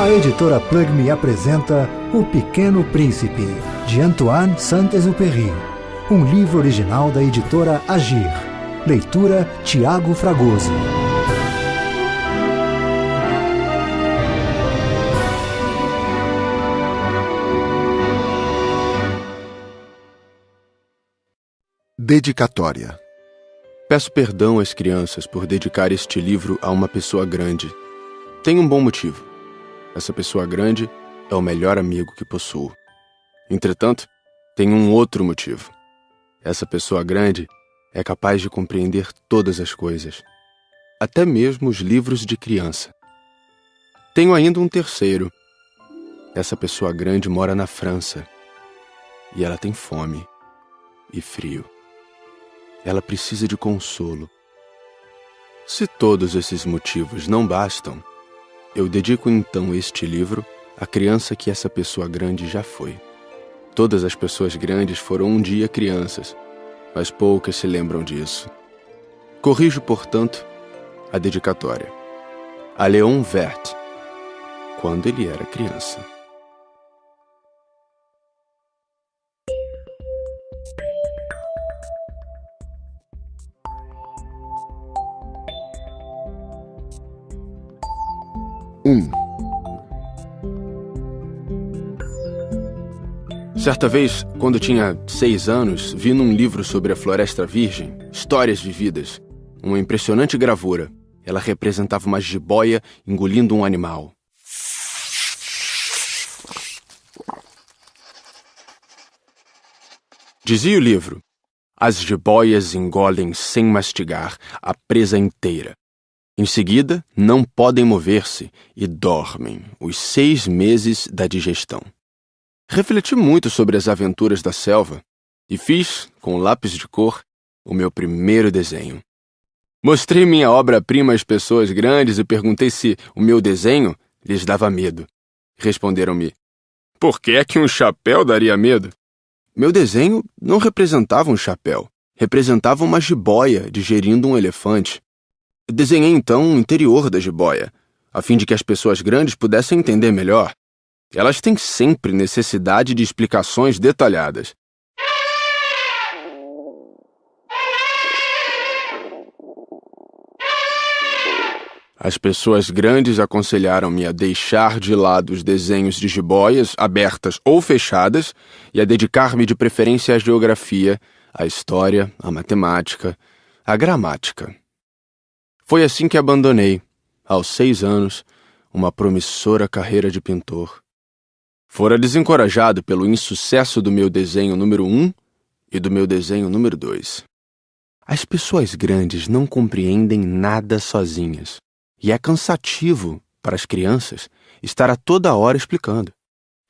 A editora Plug Me apresenta O Pequeno Príncipe, de Antoine Saint-Exupéry, um livro original da editora Agir. Leitura Tiago Fragoso. Dedicatória. Peço perdão às crianças por dedicar este livro a uma pessoa grande. Tem um bom motivo. Essa pessoa grande é o melhor amigo que possuo. Entretanto, tem um outro motivo. Essa pessoa grande é capaz de compreender todas as coisas, até mesmo os livros de criança. Tenho ainda um terceiro. Essa pessoa grande mora na França e ela tem fome e frio. Ela precisa de consolo. Se todos esses motivos não bastam, eu dedico então este livro à criança que essa pessoa grande já foi. Todas as pessoas grandes foram um dia crianças, mas poucas se lembram disso. Corrijo, portanto, a dedicatória. A Léon Vert, quando ele era criança. Certa vez, quando tinha 6 anos, vi num livro sobre a Floresta Virgem, Histórias Vividas, uma impressionante gravura. Ela representava uma jiboia engolindo um animal. Dizia o livro: as jiboias engolem sem mastigar a presa inteira. Em seguida, não podem mover-se e dormem os 6 meses da digestão. Refleti muito sobre as aventuras da selva e fiz, com lápis de cor, o meu primeiro desenho. Mostrei minha obra-prima às pessoas grandes e perguntei se o meu desenho lhes dava medo. Responderam-me: por que é que um chapéu daria medo? Meu desenho não representava um chapéu, representava uma jiboia digerindo um elefante. Desenhei então o interior da jiboia, a fim de que as pessoas grandes pudessem entender melhor. Elas têm sempre necessidade de explicações detalhadas. As pessoas grandes aconselharam-me a deixar de lado os desenhos de jiboias, abertas ou fechadas, e a dedicar-me de preferência à geografia, à história, à matemática, à gramática. Foi assim que abandonei, aos 6 anos, uma promissora carreira de pintor. Fora desencorajado pelo insucesso do meu desenho número 1 e do meu desenho número 2. As pessoas grandes não compreendem nada sozinhas, e é cansativo para as crianças estar a toda hora explicando.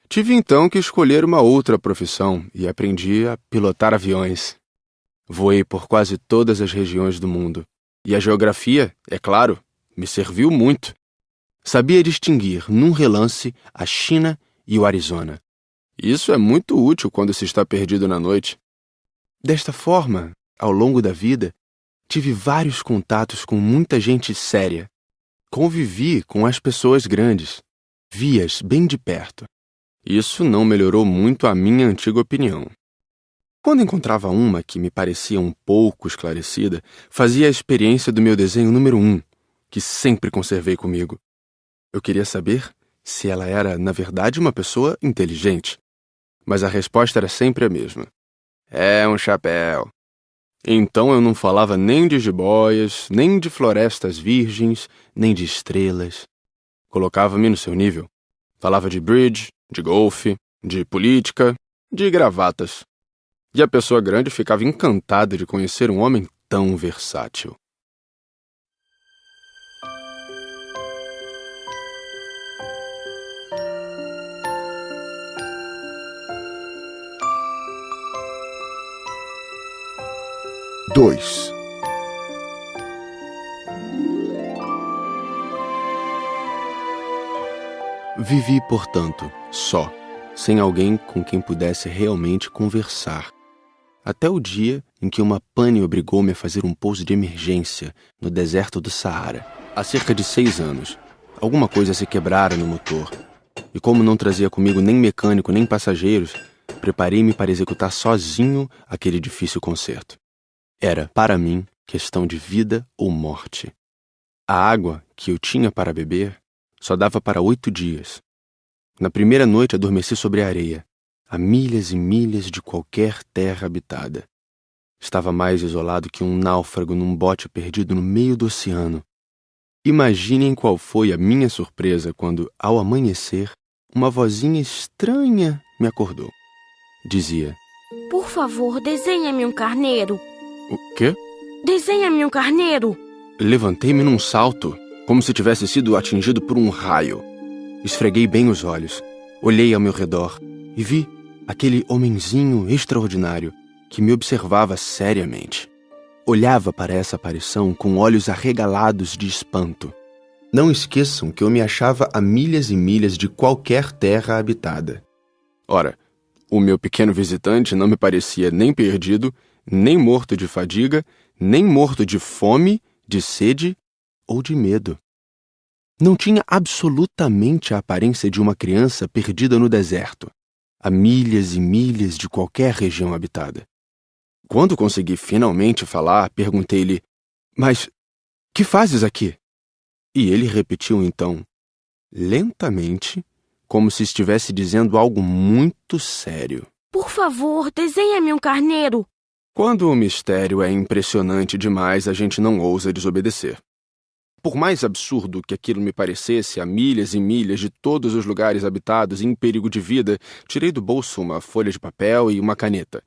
Tive então que escolher uma outra profissão e aprendi a pilotar aviões. Voei por quase todas as regiões do mundo, e a geografia, é claro, me serviu muito. Sabia distinguir num relance a China e o Arizona. Isso é muito útil quando se está perdido na noite. Desta forma, ao longo da vida, tive vários contatos com muita gente séria. Convivi com as pessoas grandes. Vi-as bem de perto. Isso não melhorou muito a minha antiga opinião. Quando encontrava uma que me parecia um pouco esclarecida, fazia a experiência do meu desenho número 1, que sempre conservei comigo. Eu queria saber se ela era, na verdade, uma pessoa inteligente. Mas a resposta era sempre a mesma. É um chapéu. Então eu não falava nem de jiboias, nem de florestas virgens, nem de estrelas. Colocava-me no seu nível. Falava de bridge, de golfe, de política, de gravatas. E a pessoa grande ficava encantada de conhecer um homem tão versátil. Vivi, portanto, só, sem alguém com quem pudesse realmente conversar. Até o dia em que uma pane obrigou-me a fazer um pouso de emergência no deserto do Saara, há cerca de 6 anos, alguma coisa se quebrara no motor. E como não trazia comigo nem mecânico nem passageiros, preparei-me para executar sozinho aquele difícil conserto. Era, para mim, questão de vida ou morte. A água que eu tinha para beber só dava para 8 dias. Na primeira noite adormeci sobre a areia, a milhas e milhas de qualquer terra habitada. Estava mais isolado que um náufrago num bote perdido no meio do oceano. Imaginem qual foi a minha surpresa quando, ao amanhecer, uma vozinha estranha me acordou. Dizia: Por favor, desenha-me um carneiro. O quê? Desenha-me um carneiro. Levantei-me num salto, como se tivesse sido atingido por um raio. Esfreguei bem os olhos, olhei ao meu redor e vi aquele homenzinho extraordinário que me observava seriamente. Olhava para essa aparição com olhos arregalados de espanto. Não esqueçam que eu me achava a milhas e milhas de qualquer terra habitada. Ora, o meu pequeno visitante não me parecia nem perdido, nem morto de fadiga, nem morto de fome, de sede ou de medo. Não tinha absolutamente a aparência de uma criança perdida no deserto, a milhas e milhas de qualquer região habitada. Quando consegui finalmente falar, perguntei-lhe: Mas que fazes aqui? E ele repetiu então, lentamente, como se estivesse dizendo algo muito sério: Por favor, desenha-me um carneiro. Quando o mistério é impressionante demais, a gente não ousa desobedecer. Por mais absurdo que aquilo me parecesse, a milhas e milhas de todos os lugares habitados em perigo de vida, tirei do bolso uma folha de papel e uma caneta.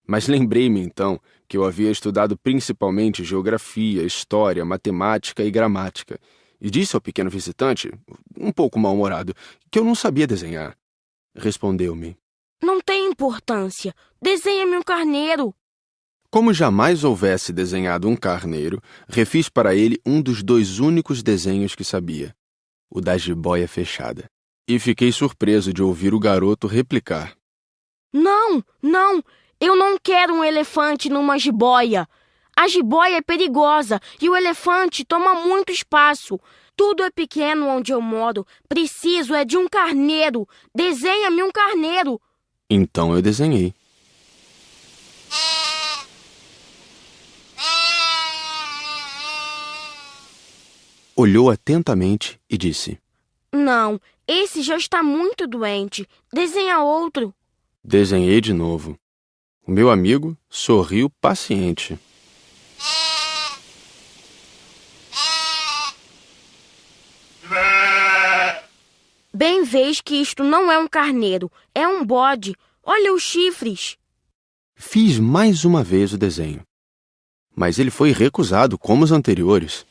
Mas lembrei-me, então, que eu havia estudado principalmente geografia, história, matemática e gramática, e disse ao pequeno visitante, um pouco mal-humorado, que eu não sabia desenhar. Respondeu-me: Não tem importância. Desenha-me um carneiro. Como jamais houvesse desenhado um carneiro, refiz para ele um dos 2 únicos desenhos que sabia, o da jiboia fechada. E fiquei surpreso de ouvir o garoto replicar: Não, eu não quero um elefante numa jiboia. A jiboia é perigosa e o elefante toma muito espaço. Tudo é pequeno onde eu moro. Preciso é de um carneiro. Desenha-me um carneiro. Então eu desenhei. Olhou atentamente e disse: Não, esse já está muito doente. Desenha outro. Desenhei de novo. O meu amigo sorriu paciente. Bem vês que isto não é um carneiro, é um bode. Olha os chifres. Fiz mais uma vez o desenho, mas ele foi recusado como os anteriores.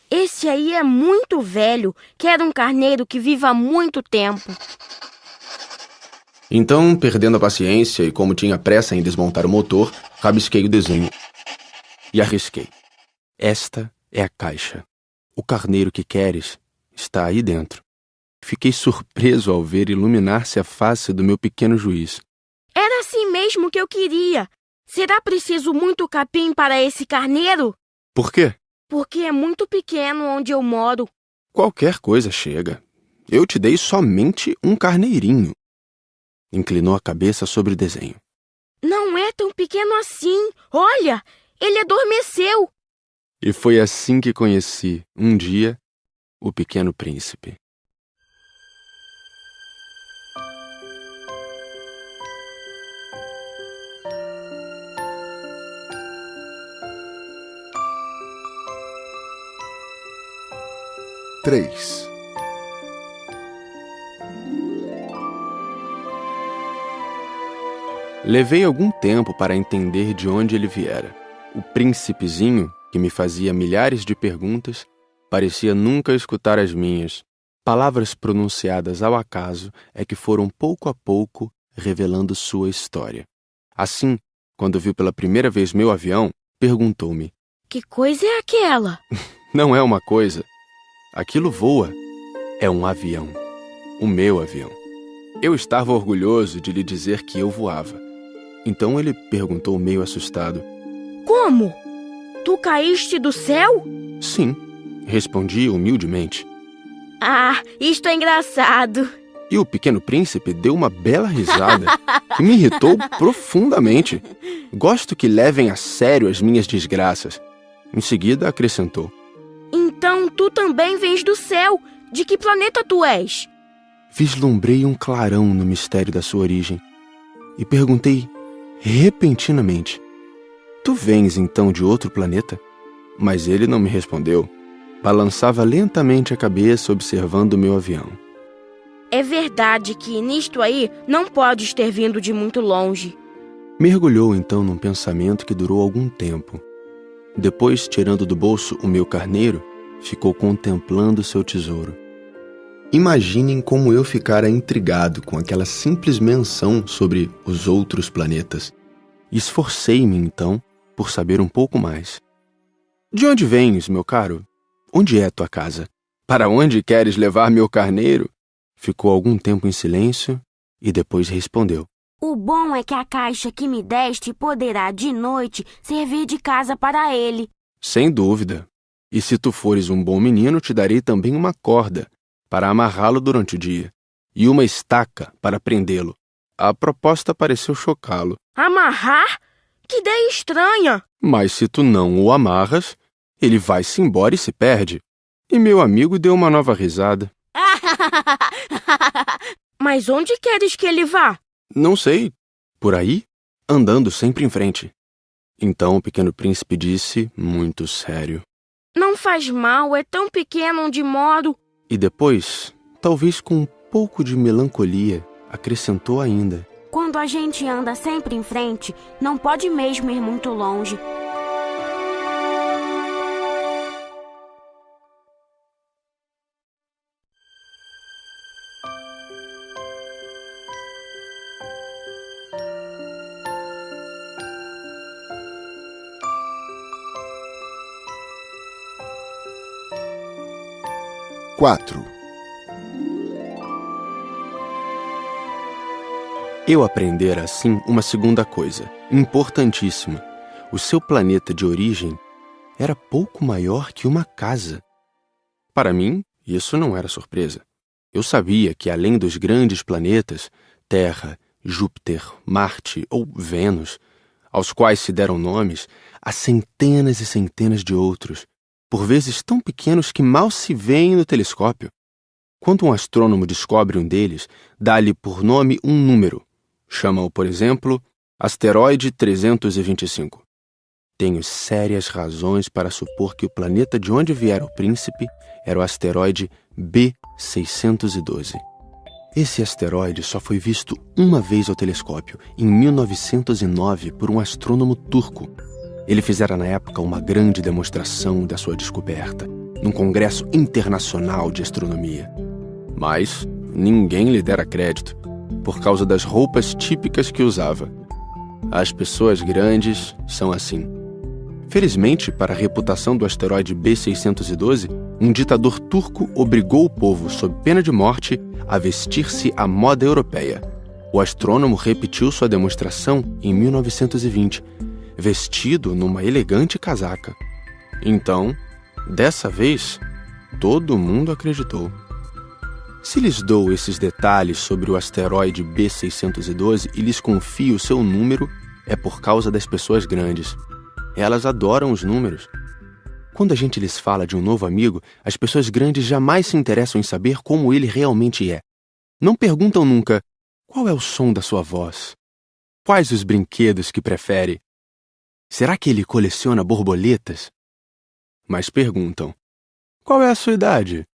Esse aí é muito velho. Quero um carneiro que viva muito tempo. Então, perdendo a paciência e como tinha pressa em desmontar o motor, rabisquei o desenho e arrisquei. Esta é a caixa. O carneiro que queres está aí dentro. Fiquei surpreso ao ver iluminar-se a face do meu pequeno juiz. Era assim mesmo que eu queria. Será preciso muito capim para esse carneiro? Por quê? Porque é muito pequeno onde eu moro. Qualquer coisa chega. Eu te dei somente um carneirinho. Inclinou a cabeça sobre o desenho. Não é tão pequeno assim. Olha, ele adormeceu. E foi assim que conheci, um dia, o Pequeno Príncipe. Três. Levei algum tempo para entender de onde ele viera. O príncipezinho, que me fazia milhares de perguntas, parecia nunca escutar as minhas. Palavras pronunciadas ao acaso é que foram pouco a pouco revelando sua história. Assim, quando viu pela primeira vez meu avião, perguntou-me: Que coisa é aquela? Não é uma coisa. Aquilo voa. É um avião. O meu avião. Eu estava orgulhoso de lhe dizer que eu voava. Então ele perguntou meio assustado. Como? Tu caíste do céu? Sim, respondi humildemente. Ah, isto é engraçado. E o Pequeno Príncipe deu uma bela risada que me irritou profundamente. Gosto que levem a sério as minhas desgraças. Em seguida acrescentou. Então tu também vens do céu. De que planeta tu és? Vislumbrei um clarão no mistério da sua origem e perguntei repentinamente. Tu vens então de outro planeta? Mas ele não me respondeu. Balançava lentamente a cabeça observando o meu avião. É verdade que nisto aí não podes ter vindo de muito longe. Mergulhou então num pensamento que durou algum tempo. Depois, tirando do bolso o meu carneiro, ficou contemplando seu tesouro. Imaginem como eu ficara intrigado com aquela simples menção sobre os outros planetas. Esforcei-me então por saber um pouco mais. De onde vens, meu caro? Onde é tua casa? Para onde queres levar meu carneiro? Ficou algum tempo em silêncio e depois respondeu. O bom é que a caixa que me deste poderá de noite servir de casa para ele. Sem dúvida. E se tu fores um bom menino, te darei também uma corda para amarrá-lo durante o dia e uma estaca para prendê-lo. A proposta pareceu chocá-lo. Amarrar? Que ideia estranha! Mas se tu não o amarras, ele vai-se embora e se perde. E meu amigo deu uma nova risada. Mas onde queres que ele vá? Não sei. Por aí, andando sempre em frente. Então o Pequeno Príncipe disse, muito sério. Não faz mal, é tão pequeno onde moro. E depois, talvez com um pouco de melancolia, acrescentou ainda. Quando a gente anda sempre em frente, não pode mesmo ir muito longe. Eu aprendera assim uma segunda coisa, importantíssima. O seu planeta de origem era pouco maior que uma casa. Para mim, isso não era surpresa. Eu sabia que além dos grandes planetas, Terra, Júpiter, Marte ou Vênus, aos quais se deram nomes, há centenas e centenas de outros, por vezes tão pequenos que mal se veem no telescópio. Quando um astrônomo descobre um deles, dá-lhe por nome um número. Chama-o, por exemplo, asteroide 325. Tenho sérias razões para supor que o planeta de onde viera o príncipe era o asteroide B612. Esse asteroide só foi visto uma vez ao telescópio, em 1909, por um astrônomo turco. Ele fizera na época uma grande demonstração da sua descoberta, num congresso internacional de astronomia. Mas ninguém lhe dera crédito, por causa das roupas típicas que usava. As pessoas grandes são assim. Felizmente, para a reputação do asteroide B612, um ditador turco obrigou o povo, sob pena de morte, a vestir-se à moda europeia. O astrônomo repetiu sua demonstração em 1920, vestido numa elegante casaca. Então, dessa vez, todo mundo acreditou. Se lhes dou esses detalhes sobre o asteroide B612 e lhes confio o seu número, é por causa das pessoas grandes. Elas adoram os números. Quando a gente lhes fala de um novo amigo, as pessoas grandes jamais se interessam em saber como ele realmente é. Não perguntam nunca, qual é o som da sua voz? Quais os brinquedos que prefere? Será que ele coleciona borboletas? Mas perguntam, qual é a sua idade?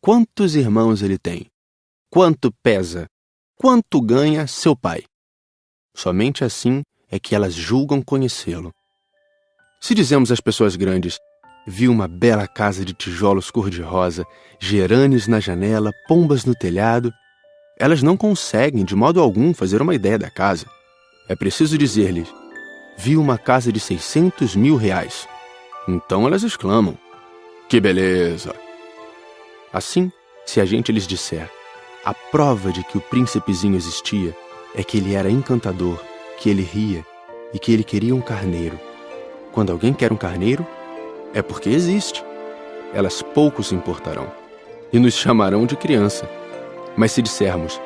Quantos irmãos ele tem? Quanto pesa? Quanto ganha seu pai? Somente assim é que elas julgam conhecê-lo. Se dizemos às pessoas grandes, vi uma bela casa de tijolos cor-de-rosa, gerânios na janela, pombas no telhado, elas não conseguem de modo algum fazer uma ideia da casa. É preciso dizer-lhes, vi uma casa de 600 mil reais. Então elas exclamam, que beleza! Assim, se a gente lhes disser, a prova de que o príncipezinho existia é que ele era encantador, que ele ria e que ele queria um carneiro. Quando alguém quer um carneiro, é porque existe. Elas pouco se importarão e nos chamarão de criança. Mas se dissermos,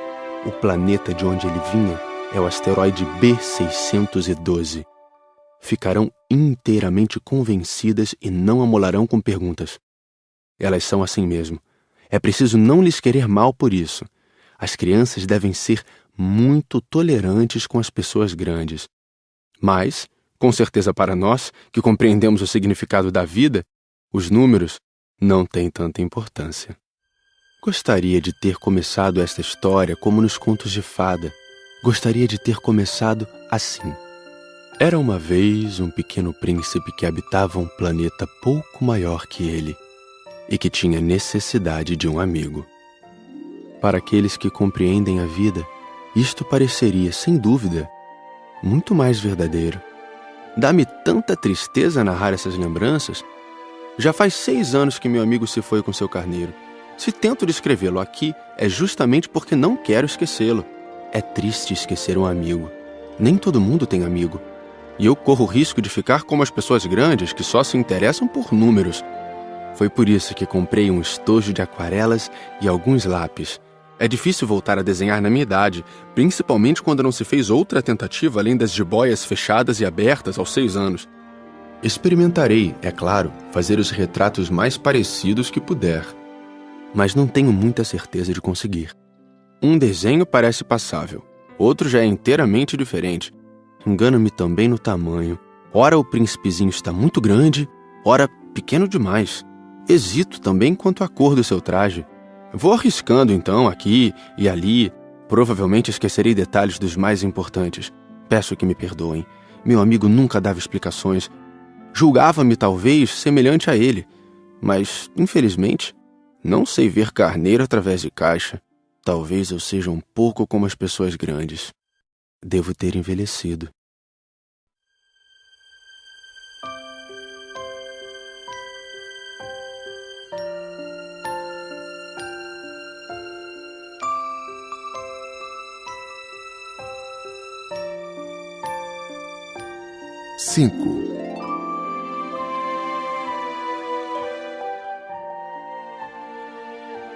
o planeta de onde ele vinha é o asteroide B612, ficarão inteiramente convencidas e não amolarão com perguntas. Elas são assim mesmo. É preciso não lhes querer mal por isso. As crianças devem ser muito tolerantes com as pessoas grandes. Mas, com certeza para nós, que compreendemos o significado da vida, os números não têm tanta importância. Gostaria de ter começado esta história como nos contos de fada. Gostaria de ter começado assim. Era uma vez um pequeno príncipe que habitava um planeta pouco maior que ele e que tinha necessidade de um amigo. Para aqueles que compreendem a vida, isto pareceria, sem dúvida, muito mais verdadeiro. Dá-me tanta tristeza narrar essas lembranças. Já faz 6 anos que meu amigo se foi com seu carneiro. Se tento descrevê-lo aqui, é justamente porque não quero esquecê-lo. É triste esquecer um amigo. Nem todo mundo tem amigo. E eu corro o risco de ficar como as pessoas grandes que só se interessam por números. Foi por isso que comprei um estojo de aquarelas e alguns lápis. É difícil voltar a desenhar na minha idade, principalmente quando não se fez outra tentativa além das jiboias fechadas e abertas aos 6 anos. Experimentarei, é claro, fazer os retratos mais parecidos que puder. Mas não tenho muita certeza de conseguir. Um desenho parece passável, outro já é inteiramente diferente. Engano-me também no tamanho. Ora o príncipezinho está muito grande, ora pequeno demais. Hesito também quanto à cor do seu traje. Vou arriscando então aqui e ali. Provavelmente esquecerei detalhes dos mais importantes. Peço que me perdoem. Meu amigo nunca dava explicações. Julgava-me talvez semelhante a ele. Mas, infelizmente, não sei ver carneiro através de caixa. Talvez eu seja um pouco como as pessoas grandes. Devo ter envelhecido.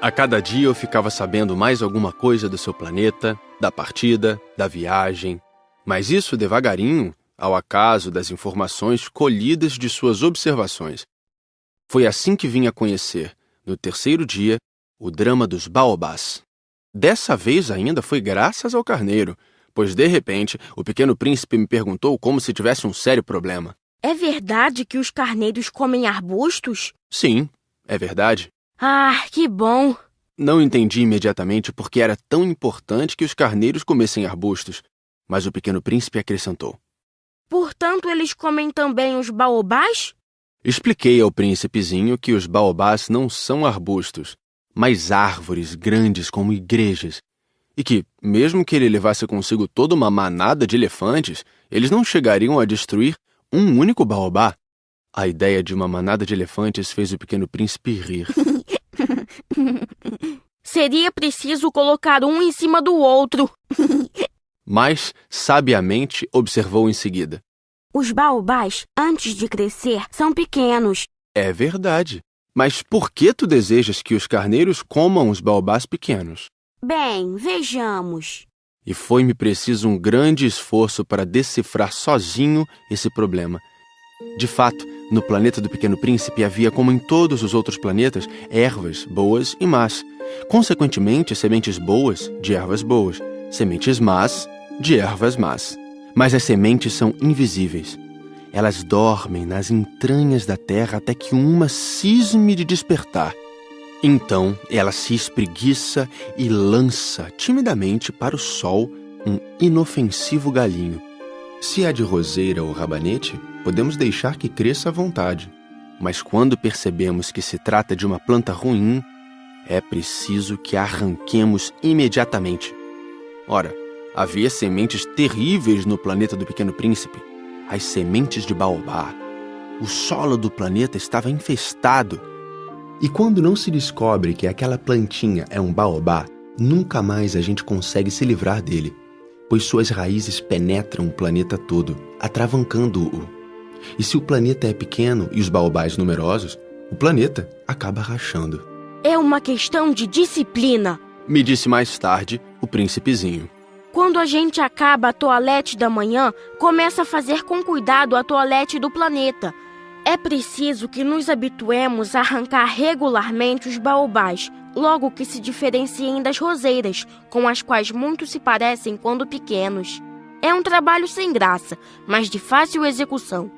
A cada dia eu ficava sabendo mais alguma coisa do seu planeta, da partida, da viagem. Mas isso devagarinho, ao acaso das informações colhidas de suas observações. Foi assim que vim a conhecer, no 3º dia, o drama dos baobás. Dessa vez ainda foi graças ao carneiro, pois de repente o pequeno príncipe me perguntou como se tivesse um sério problema. É verdade que os carneiros comem arbustos? Sim, é verdade. Ah, que bom! Não entendi imediatamente por que era tão importante que os carneiros comessem arbustos, mas o pequeno príncipe acrescentou. Portanto, eles comem também os baobás? Expliquei ao príncipezinho que os baobás não são arbustos, mas árvores grandes como igrejas, e que, mesmo que ele levasse consigo toda uma manada de elefantes, eles não chegariam a destruir um único baobá. A ideia de uma manada de elefantes fez o pequeno príncipe rir. Seria preciso colocar um em cima do outro. Mas, sabiamente, observou em seguida. Os baobás, antes de crescer, são pequenos. É verdade. Mas por que tu desejas que os carneiros comam os baobás pequenos? Bem, vejamos. E foi-me preciso um grande esforço para decifrar sozinho esse problema. De fato, no planeta do Pequeno Príncipe havia, como em todos os outros planetas, ervas boas e más. Consequentemente, sementes boas de ervas boas, sementes más de ervas más. Mas as sementes são invisíveis. Elas dormem nas entranhas da terra até que uma cisme de despertar. Então, ela se espreguiça e lança timidamente para o sol um inofensivo galinho. Se é de roseira ou rabanete, podemos deixar que cresça à vontade. Mas quando percebemos que se trata de uma planta ruim, é preciso que a arranquemos imediatamente. Ora, havia sementes terríveis no planeta do Pequeno Príncipe. As sementes de baobá. O solo do planeta estava infestado. E quando não se descobre que aquela plantinha é um baobá, nunca mais a gente consegue se livrar dele. pois suas raízes penetram o planeta todo, atravancando-o. E se o planeta é pequeno e os baobás numerosos, o planeta acaba rachando. É uma questão de disciplina, me disse mais tarde o príncipezinho. Quando a gente acaba a toalete da manhã, começa a fazer com cuidado a toalete do planeta. É preciso que nos habituemos a arrancar regularmente os baobás, logo que se diferenciem das roseiras, com as quais muitos se parecem quando pequenos. É um trabalho sem graça, mas de fácil execução.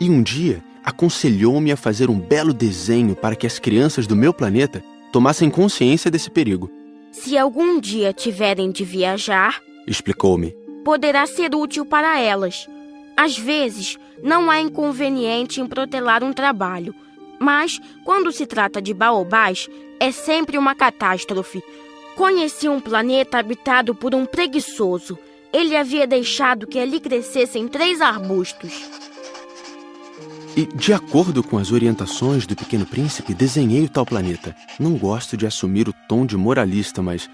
E um dia, aconselhou-me a fazer um belo desenho para que as crianças do meu planeta tomassem consciência desse perigo. Se algum dia tiverem de viajar, explicou-me, poderá ser útil para elas. Às vezes, não há inconveniente em protelar um trabalho, mas, quando se trata de baobás, é sempre uma catástrofe. Conheci um planeta habitado por um preguiçoso. Ele havia deixado que ali crescessem 3 arbustos. E, de acordo com as orientações do Pequeno Príncipe, desenhei o tal planeta. Não gosto de assumir o tom de moralista, mas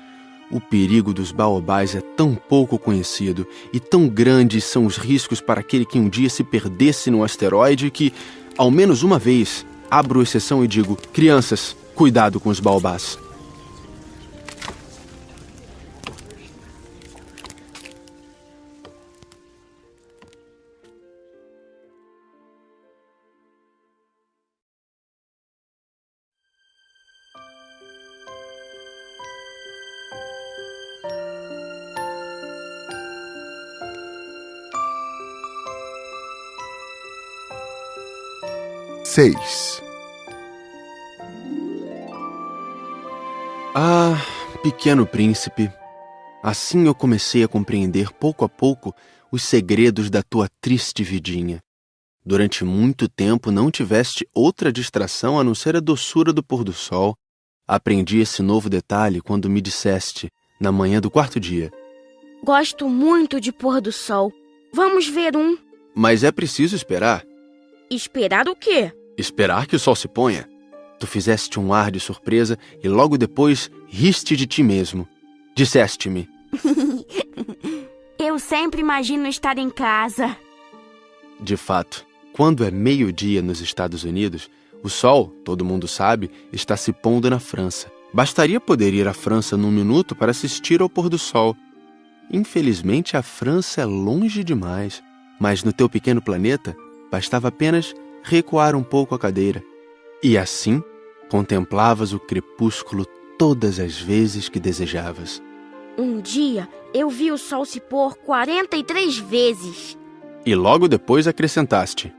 o perigo dos baobás é tão pouco conhecido e tão grandes são os riscos para aquele que um dia se perdesse num asteroide que, ao menos uma vez, abro exceção e digo: crianças, cuidado com os baobás. Ah, Pequeno Príncipe, assim eu comecei a compreender pouco a pouco os segredos da tua triste vidinha. Durante muito tempo não tiveste outra distração a não ser a doçura do pôr do sol. Aprendi esse novo detalhe quando me disseste, na manhã do 4º dia: gosto muito de pôr do sol. Vamos ver um. Mas é preciso esperar. Esperar o quê? Esperar que o sol se ponha. Tu fizeste um ar de surpresa e logo depois riste de ti mesmo. Disseste-me: eu sempre imagino estar em casa. De fato, quando é meio-dia nos Estados Unidos, o sol, todo mundo sabe, está se pondo na França. Bastaria poder ir à França num minuto para assistir ao pôr do sol. Infelizmente, a França é longe demais. Mas no teu pequeno planeta, bastava apenas recuar um pouco a cadeira. E assim, contemplavas o crepúsculo todas as vezes que desejavas. Um dia, eu vi o sol se pôr 43 vezes. E logo depois acrescentaste: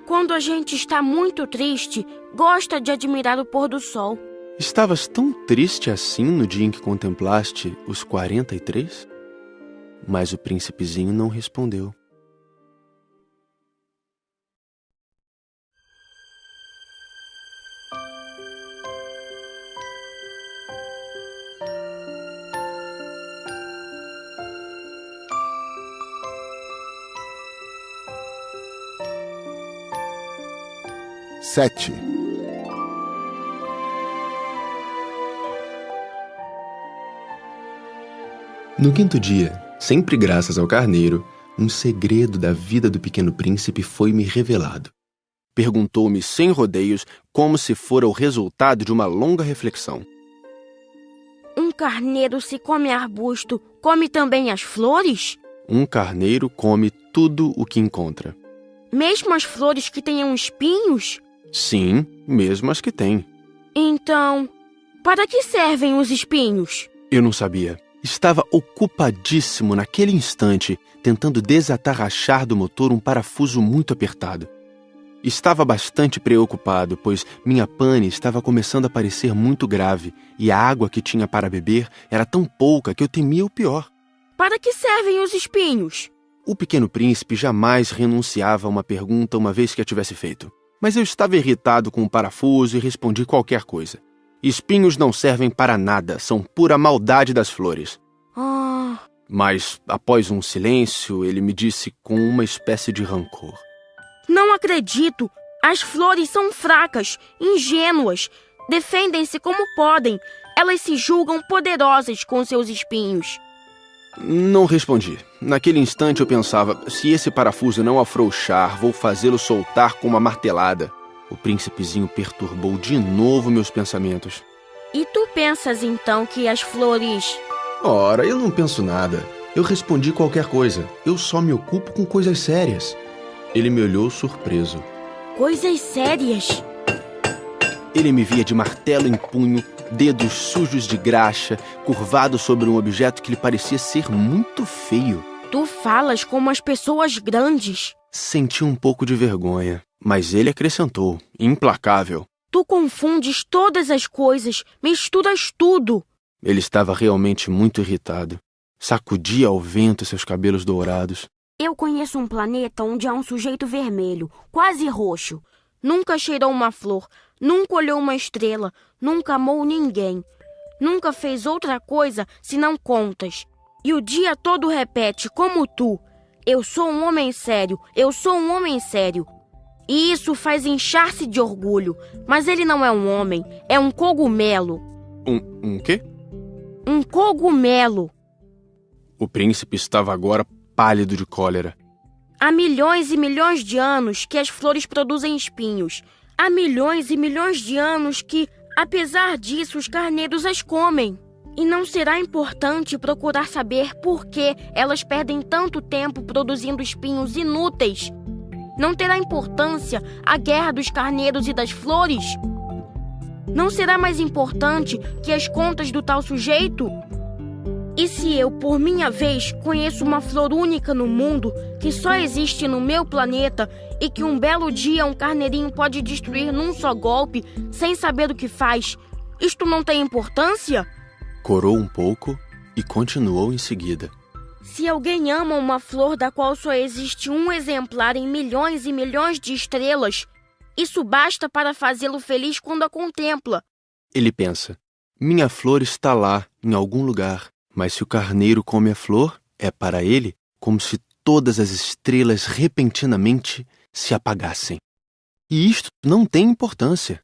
quando a gente está muito triste, gosta de admirar o pôr do sol. Estavas tão triste assim no dia em que contemplaste os 43? Mas o príncipezinho não respondeu. No 5º dia, sempre graças ao carneiro, um segredo da vida do Pequeno Príncipe foi-me revelado. Perguntou-me sem rodeios, como se fora o resultado de uma longa reflexão: um carneiro, se come arbusto, come também as flores? Um carneiro come tudo o que encontra. Mesmo as flores que tenham espinhos? Sim, mesmo as que têm. Então, para que servem os espinhos? Eu não sabia. Estava ocupadíssimo naquele instante, tentando desatarrachar do motor um parafuso muito apertado. Estava bastante preocupado, pois minha pane estava começando a parecer muito grave e a água que tinha para beber era tão pouca que eu temia o pior. Para que servem os espinhos? O Pequeno Príncipe jamais renunciava a uma pergunta uma vez que a tivesse feito. Mas eu estava irritado com o parafuso e respondi qualquer coisa. Espinhos não servem para nada, são pura maldade das flores. Mas, após um silêncio, ele me disse com uma espécie de rancor: não acredito! As flores são fracas, ingênuas. Defendem-se como podem. Elas se julgam poderosas com seus espinhos. Não respondi. Naquele instante eu pensava, se esse parafuso não afrouxar, vou fazê-lo soltar com uma martelada. O príncipezinho perturbou de novo meus pensamentos. E tu pensas então que as flores... Ora, eu não penso nada. Eu respondi qualquer coisa. Eu só me ocupo com coisas sérias. Ele me olhou surpreso. Coisas sérias? Ele me via de martelo em punho, dedos sujos de graxa, curvado sobre um objeto que lhe parecia ser muito feio. Tu falas como as pessoas grandes. Senti um pouco de vergonha, mas ele acrescentou, implacável. Tu confundes todas as coisas, misturas tudo. Ele estava realmente muito irritado. Sacudia ao vento seus cabelos dourados. Eu conheço um planeta onde há um sujeito vermelho, quase roxo. Nunca cheirou uma flor, nunca olhou uma estrela, nunca amou ninguém. Nunca fez outra coisa senão contas. E o dia todo repete, como tu: eu sou um homem sério, eu sou um homem sério. E isso faz inchar-se de orgulho. Mas ele não é um homem, é um cogumelo. Um quê? Um cogumelo. O príncipe estava agora pálido de cólera. Há milhões e milhões de anos que as flores produzem espinhos. Há milhões e milhões de anos que, apesar disso, os carneiros as comem. E não será importante procurar saber por que elas perdem tanto tempo produzindo espinhos inúteis? Não terá importância a guerra dos carneiros e das flores? Não será mais importante que as contas do tal sujeito? E se eu, por minha vez, conheço uma flor única no mundo, que só existe no meu planeta e que um belo dia um carneirinho pode destruir num só golpe, sem saber o que faz, isto não tem importância? Corou um pouco e continuou em seguida. Se alguém ama uma flor da qual só existe um exemplar em milhões e milhões de estrelas, isso basta para fazê-lo feliz quando a contempla. Ele pensa, minha flor está lá, em algum lugar. Mas se o carneiro come a flor, é para ele como se todas as estrelas repentinamente se apagassem. E isto não tem importância.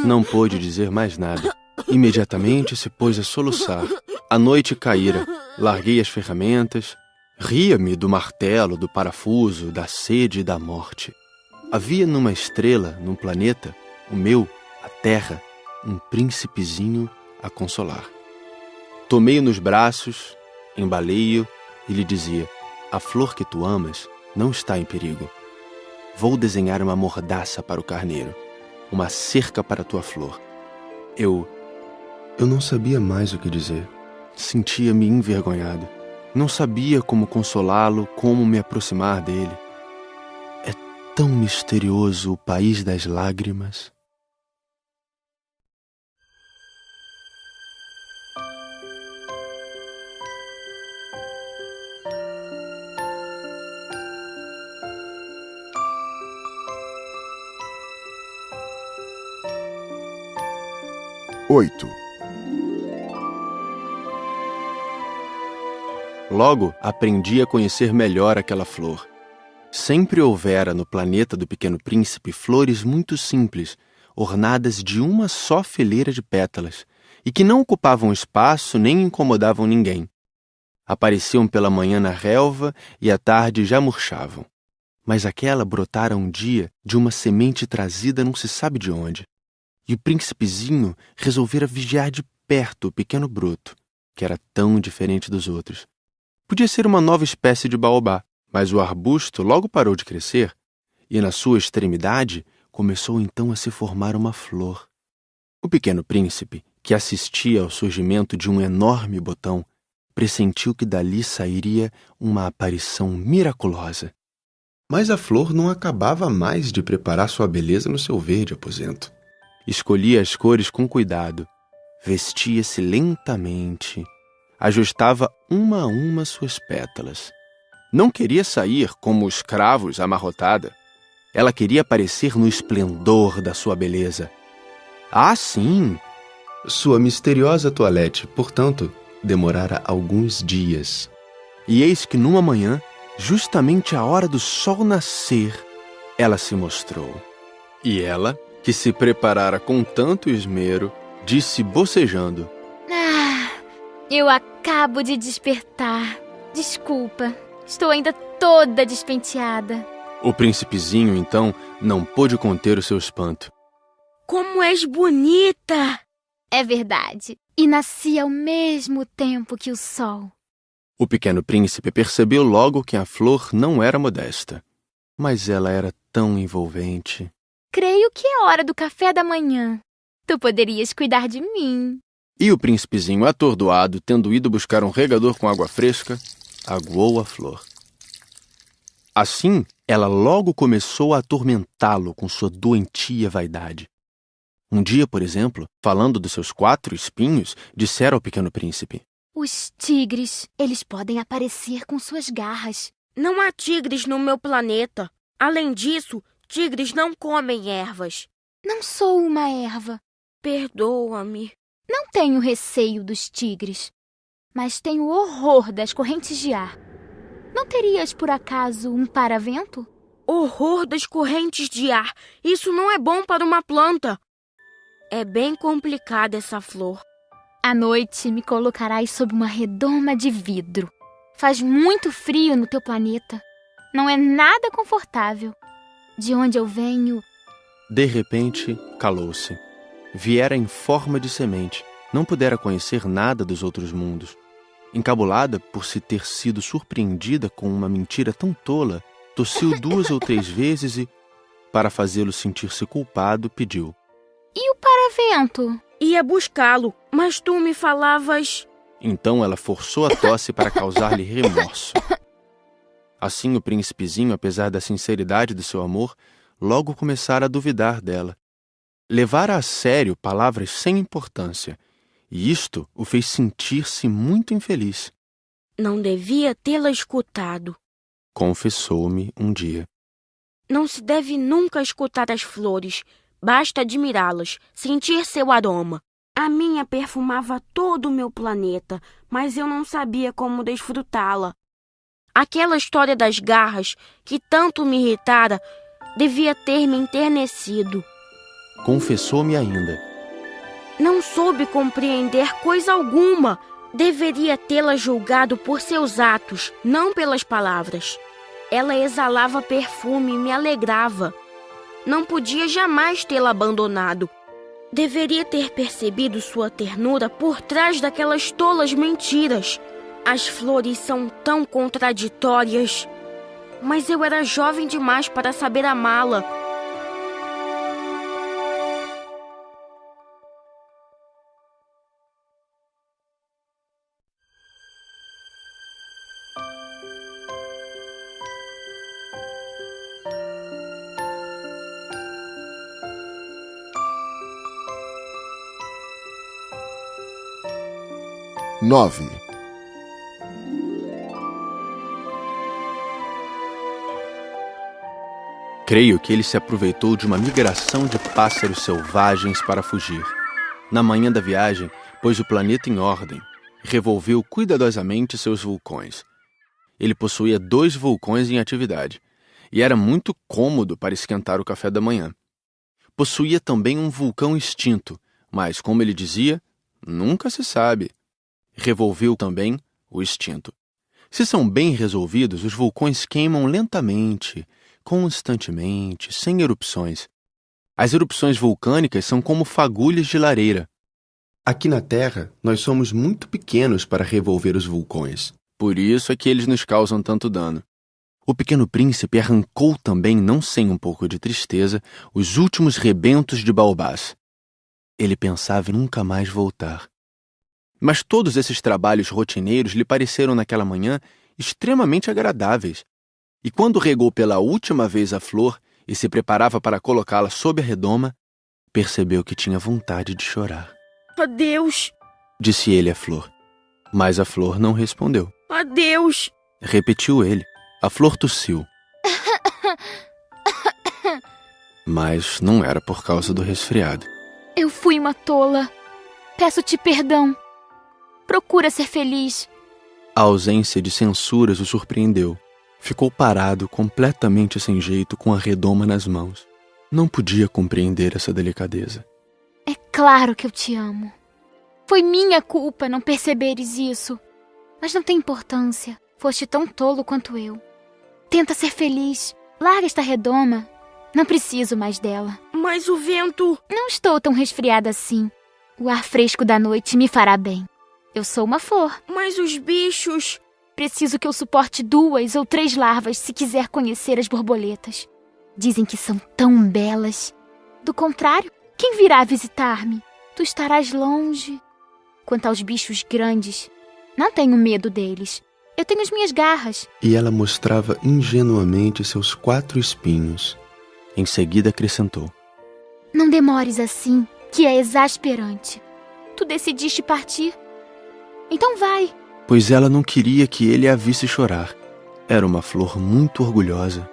Não pôde dizer mais nada. Imediatamente se pôs a soluçar. A noite caíra. Larguei as ferramentas. Ria-me do martelo, do parafuso, da sede e da morte. Havia numa estrela, num planeta, o meu, a Terra, um príncipezinho a consolar. Tomei-o nos braços, embalei-o e lhe dizia, a flor que tu amas não está em perigo. Vou desenhar uma mordaça para o carneiro, uma cerca para a tua flor. Eu não sabia mais o que dizer. Sentia-me envergonhado. Não sabia como consolá-lo, como me aproximar dele. É tão misterioso o país das lágrimas. Logo, aprendi a conhecer melhor aquela flor. Sempre houvera no planeta do Pequeno Príncipe flores muito simples, ornadas de uma só fileira de pétalas, e que não ocupavam espaço nem incomodavam ninguém. Apareciam pela manhã na relva e à tarde já murchavam. Mas aquela brotara um dia de uma semente trazida não se sabe de onde. E o príncipezinho resolvera vigiar de perto o pequeno broto, que era tão diferente dos outros. Podia ser uma nova espécie de baobá, mas o arbusto logo parou de crescer e, na sua extremidade, começou então a se formar uma flor. O pequeno príncipe, que assistia ao surgimento de um enorme botão, pressentiu que dali sairia uma aparição miraculosa. Mas a flor não acabava mais de preparar sua beleza no seu verde aposento. Escolhia as cores com cuidado, vestia-se lentamente, ajustava uma a uma suas pétalas. Não queria sair como os cravos amarrotada. Ela queria aparecer no esplendor da sua beleza. Ah, sim! Sua misteriosa toilette, portanto, demorara alguns dias. E eis que numa manhã, justamente à hora do sol nascer, ela se mostrou. E ela, que se preparara com tanto esmero, disse bocejando. Eu acabo de despertar. Desculpa, estou ainda toda despenteada. O príncipezinho, então, não pôde conter o seu espanto. Como és bonita! É verdade. E nasci ao mesmo tempo que o sol. O pequeno príncipe percebeu logo que a flor não era modesta. Mas ela era tão envolvente. Creio que é hora do café da manhã. Tu poderias cuidar de mim. E o príncipezinho, atordoado, tendo ido buscar um regador com água fresca, aguou a flor. Assim, ela logo começou a atormentá-lo com sua doentia vaidade. Um dia, por exemplo, falando dos seus 4 espinhos, dissera ao pequeno príncipe: Os tigres, eles podem aparecer com suas garras. Não há tigres no meu planeta. Além disso, tigres não comem ervas. Não sou uma erva. Perdoa-me. Não tenho receio dos tigres, mas tenho horror das correntes de ar. Não terias, por acaso, um paravento? Horror das correntes de ar. Isso não é bom para uma planta. É bem complicada essa flor. À noite me colocarás sob uma redoma de vidro. Faz muito frio no teu planeta. Não é nada confortável. De onde eu venho... De repente, calou-se. Viera em forma de semente. Não pudera conhecer nada dos outros mundos. Encabulada por se ter sido surpreendida com uma mentira tão tola, tossiu 2 ou 3 vezes e, para fazê-lo sentir-se culpado, pediu: E o paravento? Ia buscá-lo, mas tu me falavas... Então ela forçou a tosse para causar-lhe remorso. Assim o príncipezinho, apesar da sinceridade do seu amor, logo começara a duvidar dela. Levara a sério palavras sem importância, e isto o fez sentir-se muito infeliz. Não devia tê-la escutado, confessou-me um dia. Não se deve nunca escutar as flores, basta admirá-las, sentir seu aroma. A minha perfumava todo o meu planeta, mas eu não sabia como desfrutá-la. Aquela história das garras, que tanto me irritara, devia ter me enternecido. Confessou-me ainda. Não soube compreender coisa alguma. Deveria tê-la julgado por seus atos, não pelas palavras. Ela exalava perfume e me alegrava. Não podia jamais tê-la abandonado. Deveria ter percebido sua ternura por trás daquelas tolas mentiras. As flores são tão contraditórias. Mas eu era jovem demais para saber amá-la. Creio que ele se aproveitou de uma migração de pássaros selvagens para fugir. Na manhã da viagem, pôs o planeta em ordem, revolveu cuidadosamente seus vulcões. Ele possuía 2 vulcões em atividade, e era muito cômodo para esquentar o café da manhã. Possuía também um vulcão extinto, mas, como ele dizia, nunca se sabe. Revolveu também o extinto. Se são bem resolvidos, os vulcões queimam lentamente, constantemente, sem erupções. As erupções vulcânicas são como fagulhas de lareira. Aqui na Terra, nós somos muito pequenos para revolver os vulcões. Por isso é que eles nos causam tanto dano. O pequeno príncipe arrancou também, não sem um pouco de tristeza, os últimos rebentos de baobás. Ele pensava em nunca mais voltar. Mas todos esses trabalhos rotineiros lhe pareceram naquela manhã extremamente agradáveis. E quando regou pela última vez a flor e se preparava para colocá-la sob a redoma, percebeu que tinha vontade de chorar. Adeus, disse ele à flor. Mas a flor não respondeu. Adeus, repetiu ele. A flor tossiu. Mas não era por causa do resfriado. Eu fui uma tola. Peço-te perdão. Procura ser feliz. A ausência de censuras o surpreendeu. Ficou parado, completamente sem jeito, com a redoma nas mãos. Não podia compreender essa delicadeza. É claro que eu te amo. Foi minha culpa não perceberes isso. Mas não tem importância. Foste tão tolo quanto eu. Tenta ser feliz. Larga esta redoma. Não preciso mais dela. Mas o vento... Não estou tão resfriada assim. O ar fresco da noite me fará bem. Eu sou uma flor. Mas os bichos... Preciso que eu suporte 2 ou 3 larvas se quiser conhecer as borboletas. Dizem que são tão belas. Do contrário, quem virá visitar-me? Tu estarás longe. Quanto aos bichos grandes, não tenho medo deles. Eu tenho as minhas garras. E ela mostrava ingenuamente seus 4 espinhos. Em seguida acrescentou: Não demores assim, que é exasperante. Tu decidiste partir. Então vai. Pois ela não queria que ele a visse chorar. Era uma flor muito orgulhosa.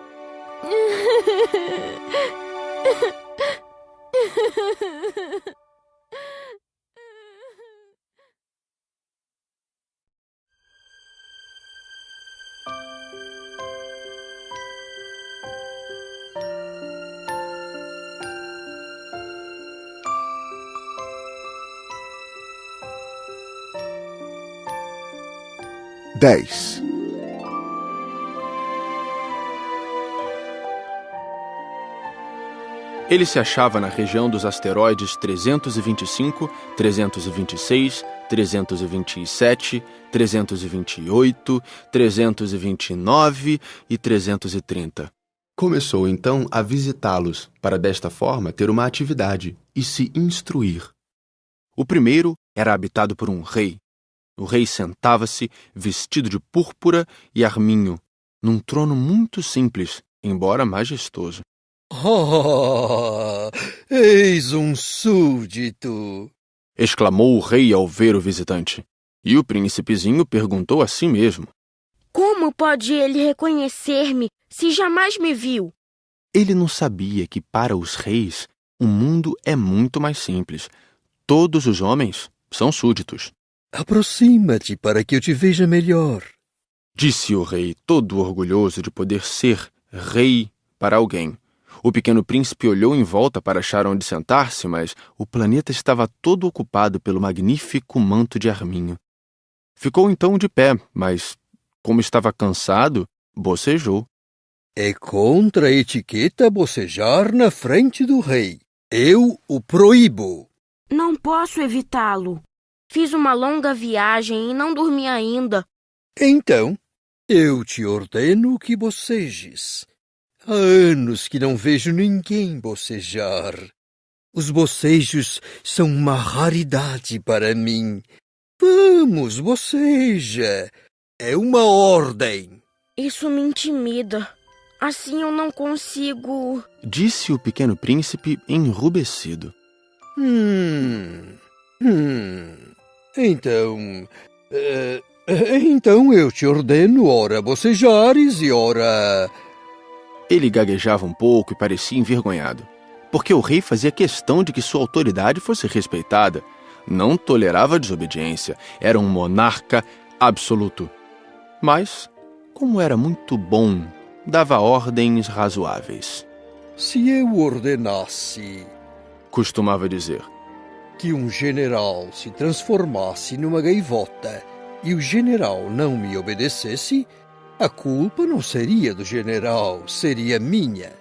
Ele se achava na região dos asteroides 325, 326, 327, 328, 329 e 330. Começou então a visitá-los, para desta forma ter uma atividade e se instruir. O primeiro era habitado por um rei. O rei sentava-se, vestido de púrpura e arminho, num trono muito simples, embora majestoso. Oh, eis um súdito! Exclamou o rei ao ver o visitante. E o príncipezinho perguntou a si mesmo: Como pode ele reconhecer-me se jamais me viu? Ele não sabia que para os reis o mundo é muito mais simples. Todos os homens são súditos. Aproxima-te para que eu te veja melhor, disse o rei, todo orgulhoso de poder ser rei para alguém. O pequeno príncipe olhou em volta para achar onde sentar-se, mas o planeta estava todo ocupado pelo magnífico manto de arminho. Ficou então de pé, mas, como estava cansado, bocejou. É contra a etiqueta bocejar na frente do rei. Eu o proíbo. Não posso evitá-lo. Fiz uma longa viagem e não dormi ainda. Então, eu te ordeno que bocejes. Há anos que não vejo ninguém bocejar. Os bocejos são uma raridade para mim. Vamos, boceja. É uma ordem. Isso me intimida. Assim eu não consigo... Disse o pequeno príncipe enrubescido. Então eu te ordeno, ora bocejares e ora... Ele gaguejava um pouco e parecia envergonhado, porque o rei fazia questão de que sua autoridade fosse respeitada. Não tolerava desobediência, era um monarca absoluto. Mas, como era muito bom, dava ordens razoáveis. Se eu ordenasse, costumava dizer, que um general se transformasse numa gaivota e o general não me obedecesse, a culpa não seria do general, seria minha.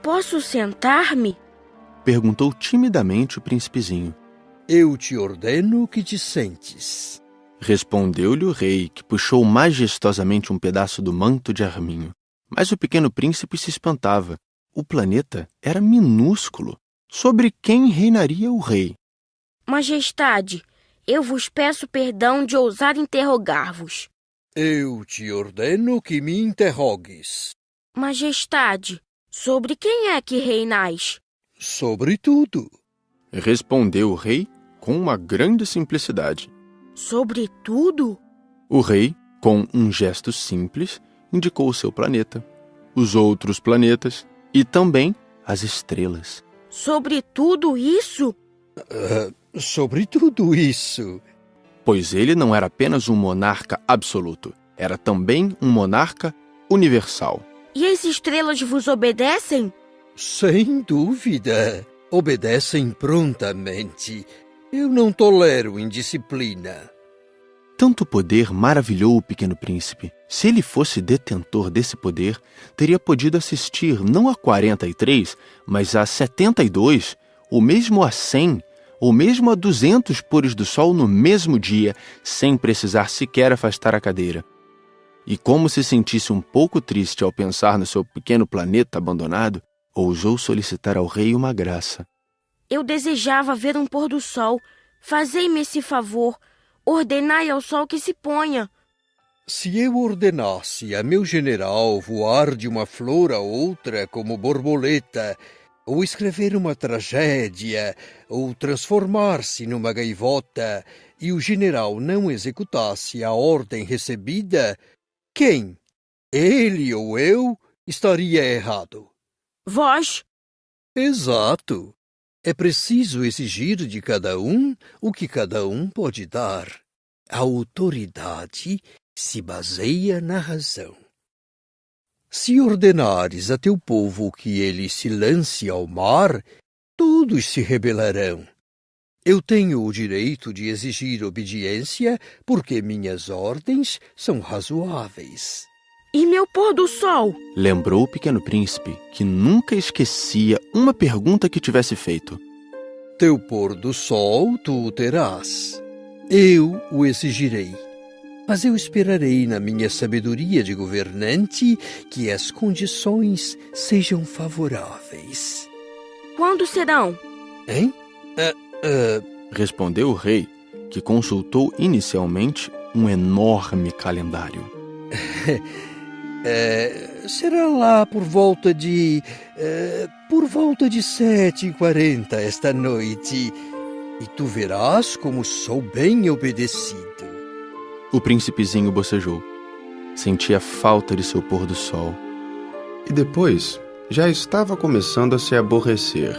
Posso sentar-me? Perguntou timidamente o príncipezinho. Eu te ordeno que te sentes. Respondeu-lhe o rei, que puxou majestosamente um pedaço do manto de arminho. Mas o pequeno príncipe se espantava. O planeta era minúsculo. Sobre quem reinaria o rei? Majestade, eu vos peço perdão de ousar interrogar-vos. Eu te ordeno que me interrogues. Majestade, sobre quem é que reinais? Sobre tudo. Respondeu o rei com uma grande simplicidade. Sobre tudo? O rei, com um gesto simples, indicou o seu planeta, os outros planetas e também as estrelas. Sobre tudo isso? Sobre tudo isso. Pois ele não era apenas um monarca absoluto, era também um monarca universal. E as estrelas vos obedecem? Sem dúvida. Obedecem prontamente. Eu não tolero indisciplina. Tanto poder maravilhou o Pequeno Príncipe. Se ele fosse detentor desse poder, teria podido assistir não a 43, mas a 72, ou mesmo a 100, ou mesmo a 200 pôres do sol no mesmo dia, sem precisar sequer afastar a cadeira. E como se sentisse um pouco triste ao pensar no seu pequeno planeta abandonado, ousou solicitar ao rei uma graça. Eu desejava ver um pôr do sol. Fazei-me esse favor. Ordenai ao sol que se ponha. Se eu ordenasse a meu general voar de uma flor a outra como borboleta, ou escrever uma tragédia, ou transformar-se numa gaivota, e o general não executasse a ordem recebida, quem, ele ou eu, estaria errado? Vós? Exato. É preciso exigir de cada um o que cada um pode dar. A autoridade se baseia na razão. Se ordenares a teu povo que ele se lance ao mar, todos se rebelarão. Eu tenho o direito de exigir obediência porque minhas ordens são razoáveis. E meu pôr do sol? Lembrou o Pequeno Príncipe que nunca esquecia uma pergunta que tivesse feito. Teu pôr do sol tu o terás. Eu o exigirei. Mas eu esperarei na minha sabedoria de governante que as condições sejam favoráveis. Quando serão? Hein? Respondeu o rei, que consultou inicialmente um enorme calendário. Será lá por volta de 7h40 esta noite, e tu verás como sou bem obedecido. O príncipezinho bocejou. Sentia falta de seu pôr do sol. E depois, já estava começando a se aborrecer.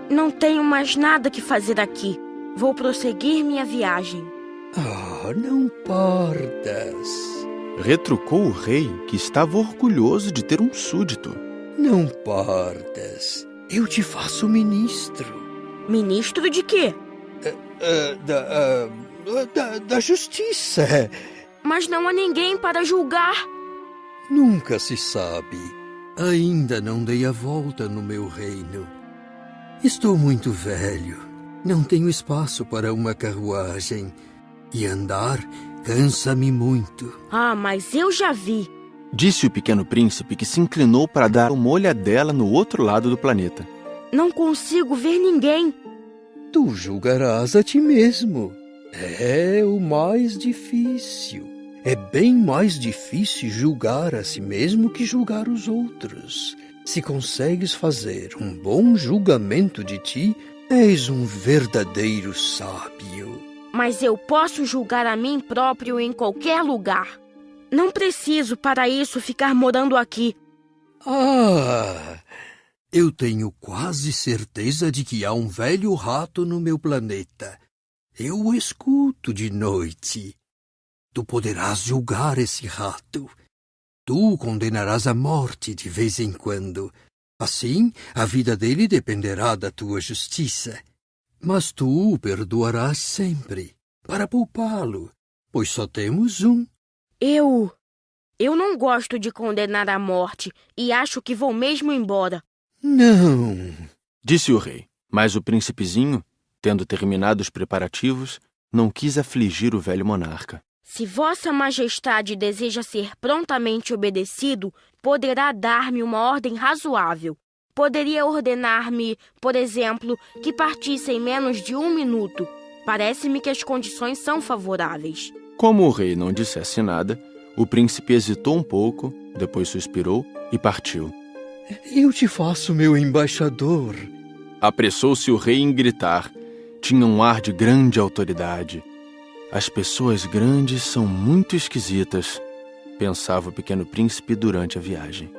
Não tenho mais nada que fazer aqui. Vou prosseguir minha viagem. Não partas. Retrucou o rei, que estava orgulhoso de ter um súdito. Não partas. Eu te faço ministro. Ministro de quê? Da justiça. Mas não há ninguém para julgar. Nunca se sabe. Ainda não dei a volta no meu reino. Estou muito velho. Não tenho espaço para uma carruagem. E andar cansa-me muito. Mas eu já vi. Disse o Pequeno Príncipe, que se inclinou para dar uma olhadela no outro lado do planeta. Não consigo ver ninguém. Tu julgarás a ti mesmo. É o mais difícil. É bem mais difícil julgar a si mesmo que julgar os outros. Se consegues fazer um bom julgamento de ti, és um verdadeiro sábio. Mas eu posso julgar a mim próprio em qualquer lugar. Não preciso, para isso, ficar morando aqui. Eu tenho quase certeza de que há um velho rato no meu planeta. Eu o escuto de noite. Tu poderás julgar esse rato. Tu o condenarás à morte de vez em quando. Assim, a vida dele dependerá da tua justiça. Mas tu o perdoarás sempre, para poupá-lo, pois só temos um. Eu não gosto de condenar à morte e acho que vou mesmo embora. Não, disse o rei, mas o príncipezinho, tendo terminado os preparativos, não quis afligir o velho monarca. Se Vossa Majestade deseja ser prontamente obedecido, poderá dar-me uma ordem razoável. Poderia ordenar-me, por exemplo, que partisse em menos de 1 minuto. Parece-me que as condições são favoráveis. Como o rei não dissesse nada, o príncipe hesitou um pouco, depois suspirou e partiu. Eu te faço meu embaixador. Apressou-se o rei em gritar. Tinha um ar de grande autoridade. As pessoas grandes são muito esquisitas, pensava o Pequeno Príncipe durante a viagem.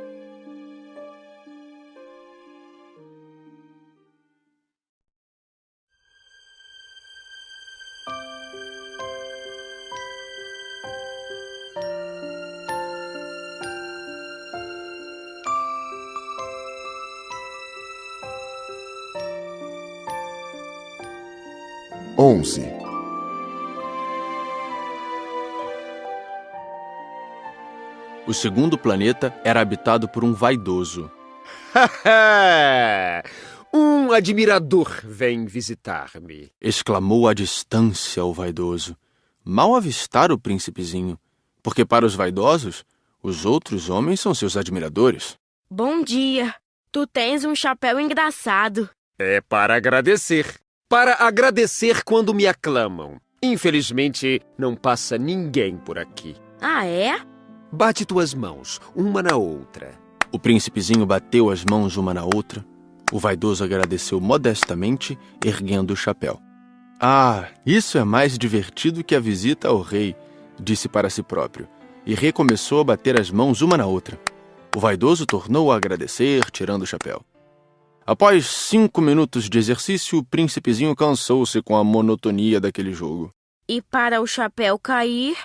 11. O segundo planeta era habitado por um vaidoso. Um admirador vem visitar-me. Exclamou à distância o vaidoso. Mal avistar o príncipezinho, porque para os vaidosos, os outros homens são seus admiradores. Bom dia. Tu tens um chapéu engraçado. É para agradecer. Para agradecer quando me aclamam. Infelizmente, não passa ninguém por aqui. Ah, é? Bate tuas mãos, uma na outra. O príncipezinho bateu as mãos uma na outra. O vaidoso agradeceu modestamente, erguendo o chapéu. Ah, isso é mais divertido que a visita ao rei, disse para si próprio, e recomeçou a bater as mãos uma na outra. O vaidoso tornou a agradecer, tirando o chapéu. Após 5 minutos de exercício, o príncipezinho cansou-se com a monotonia daquele jogo. E para o chapéu cair, o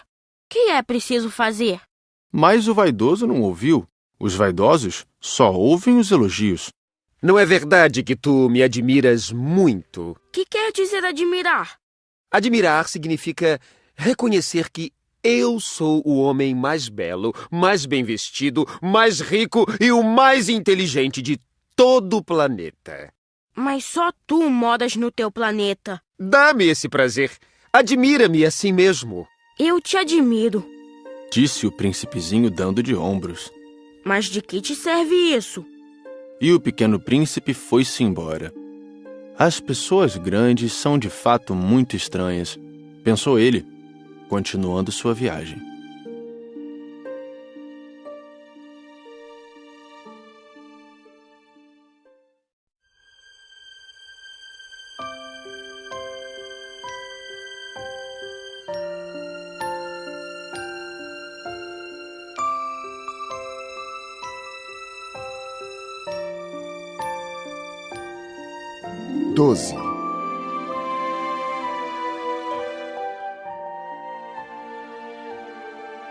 que é preciso fazer? Mas o vaidoso não ouviu. Os vaidosos só ouvem os elogios. Não é verdade que tu me admiras muito? O que quer dizer admirar? Admirar significa reconhecer que eu sou o homem mais belo, mais bem vestido, mais rico e o mais inteligente de todo o planeta. Mas só tu moras no teu planeta. Dá-me esse prazer. Admira-me assim mesmo. Eu te admiro. Disse o príncipezinho dando de ombros. Mas de que te serve isso? E o pequeno príncipe foi-se embora. As pessoas grandes são de fato muito estranhas, pensou ele, continuando sua viagem. Doze.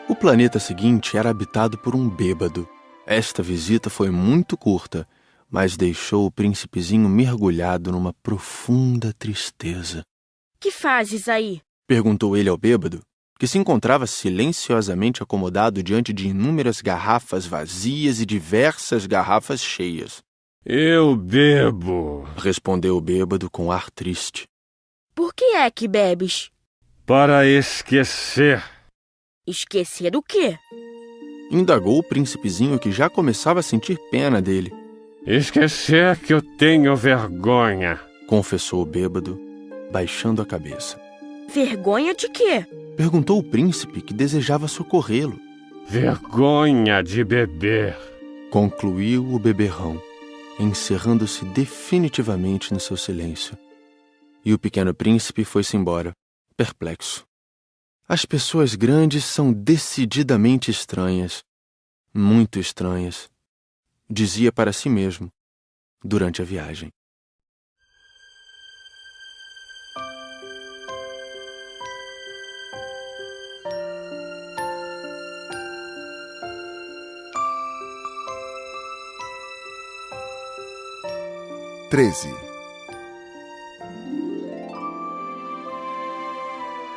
O planeta seguinte era habitado por um bêbado. Esta visita foi muito curta, mas deixou o príncipezinho mergulhado numa profunda tristeza. Que fazes aí? Perguntou ele ao bêbado, que se encontrava silenciosamente acomodado diante de inúmeras garrafas vazias e diversas garrafas cheias. Eu bebo, respondeu o bêbado com ar triste. Por que é que bebes? para esquecer. Esquecer o quê? Indagou o príncipezinho, que já começava a sentir pena dele. Esquecer que eu tenho vergonha. Confessou o bêbado, baixando a cabeça. Vergonha de quê? Perguntou o príncipe, que desejava socorrê-lo. Vergonha de beber. Concluiu o beberrão, encerrando-se definitivamente no seu silêncio. E o pequeno príncipe foi-se embora, perplexo. As pessoas grandes são decididamente estranhas, muito estranhas, dizia para si mesmo, durante a viagem.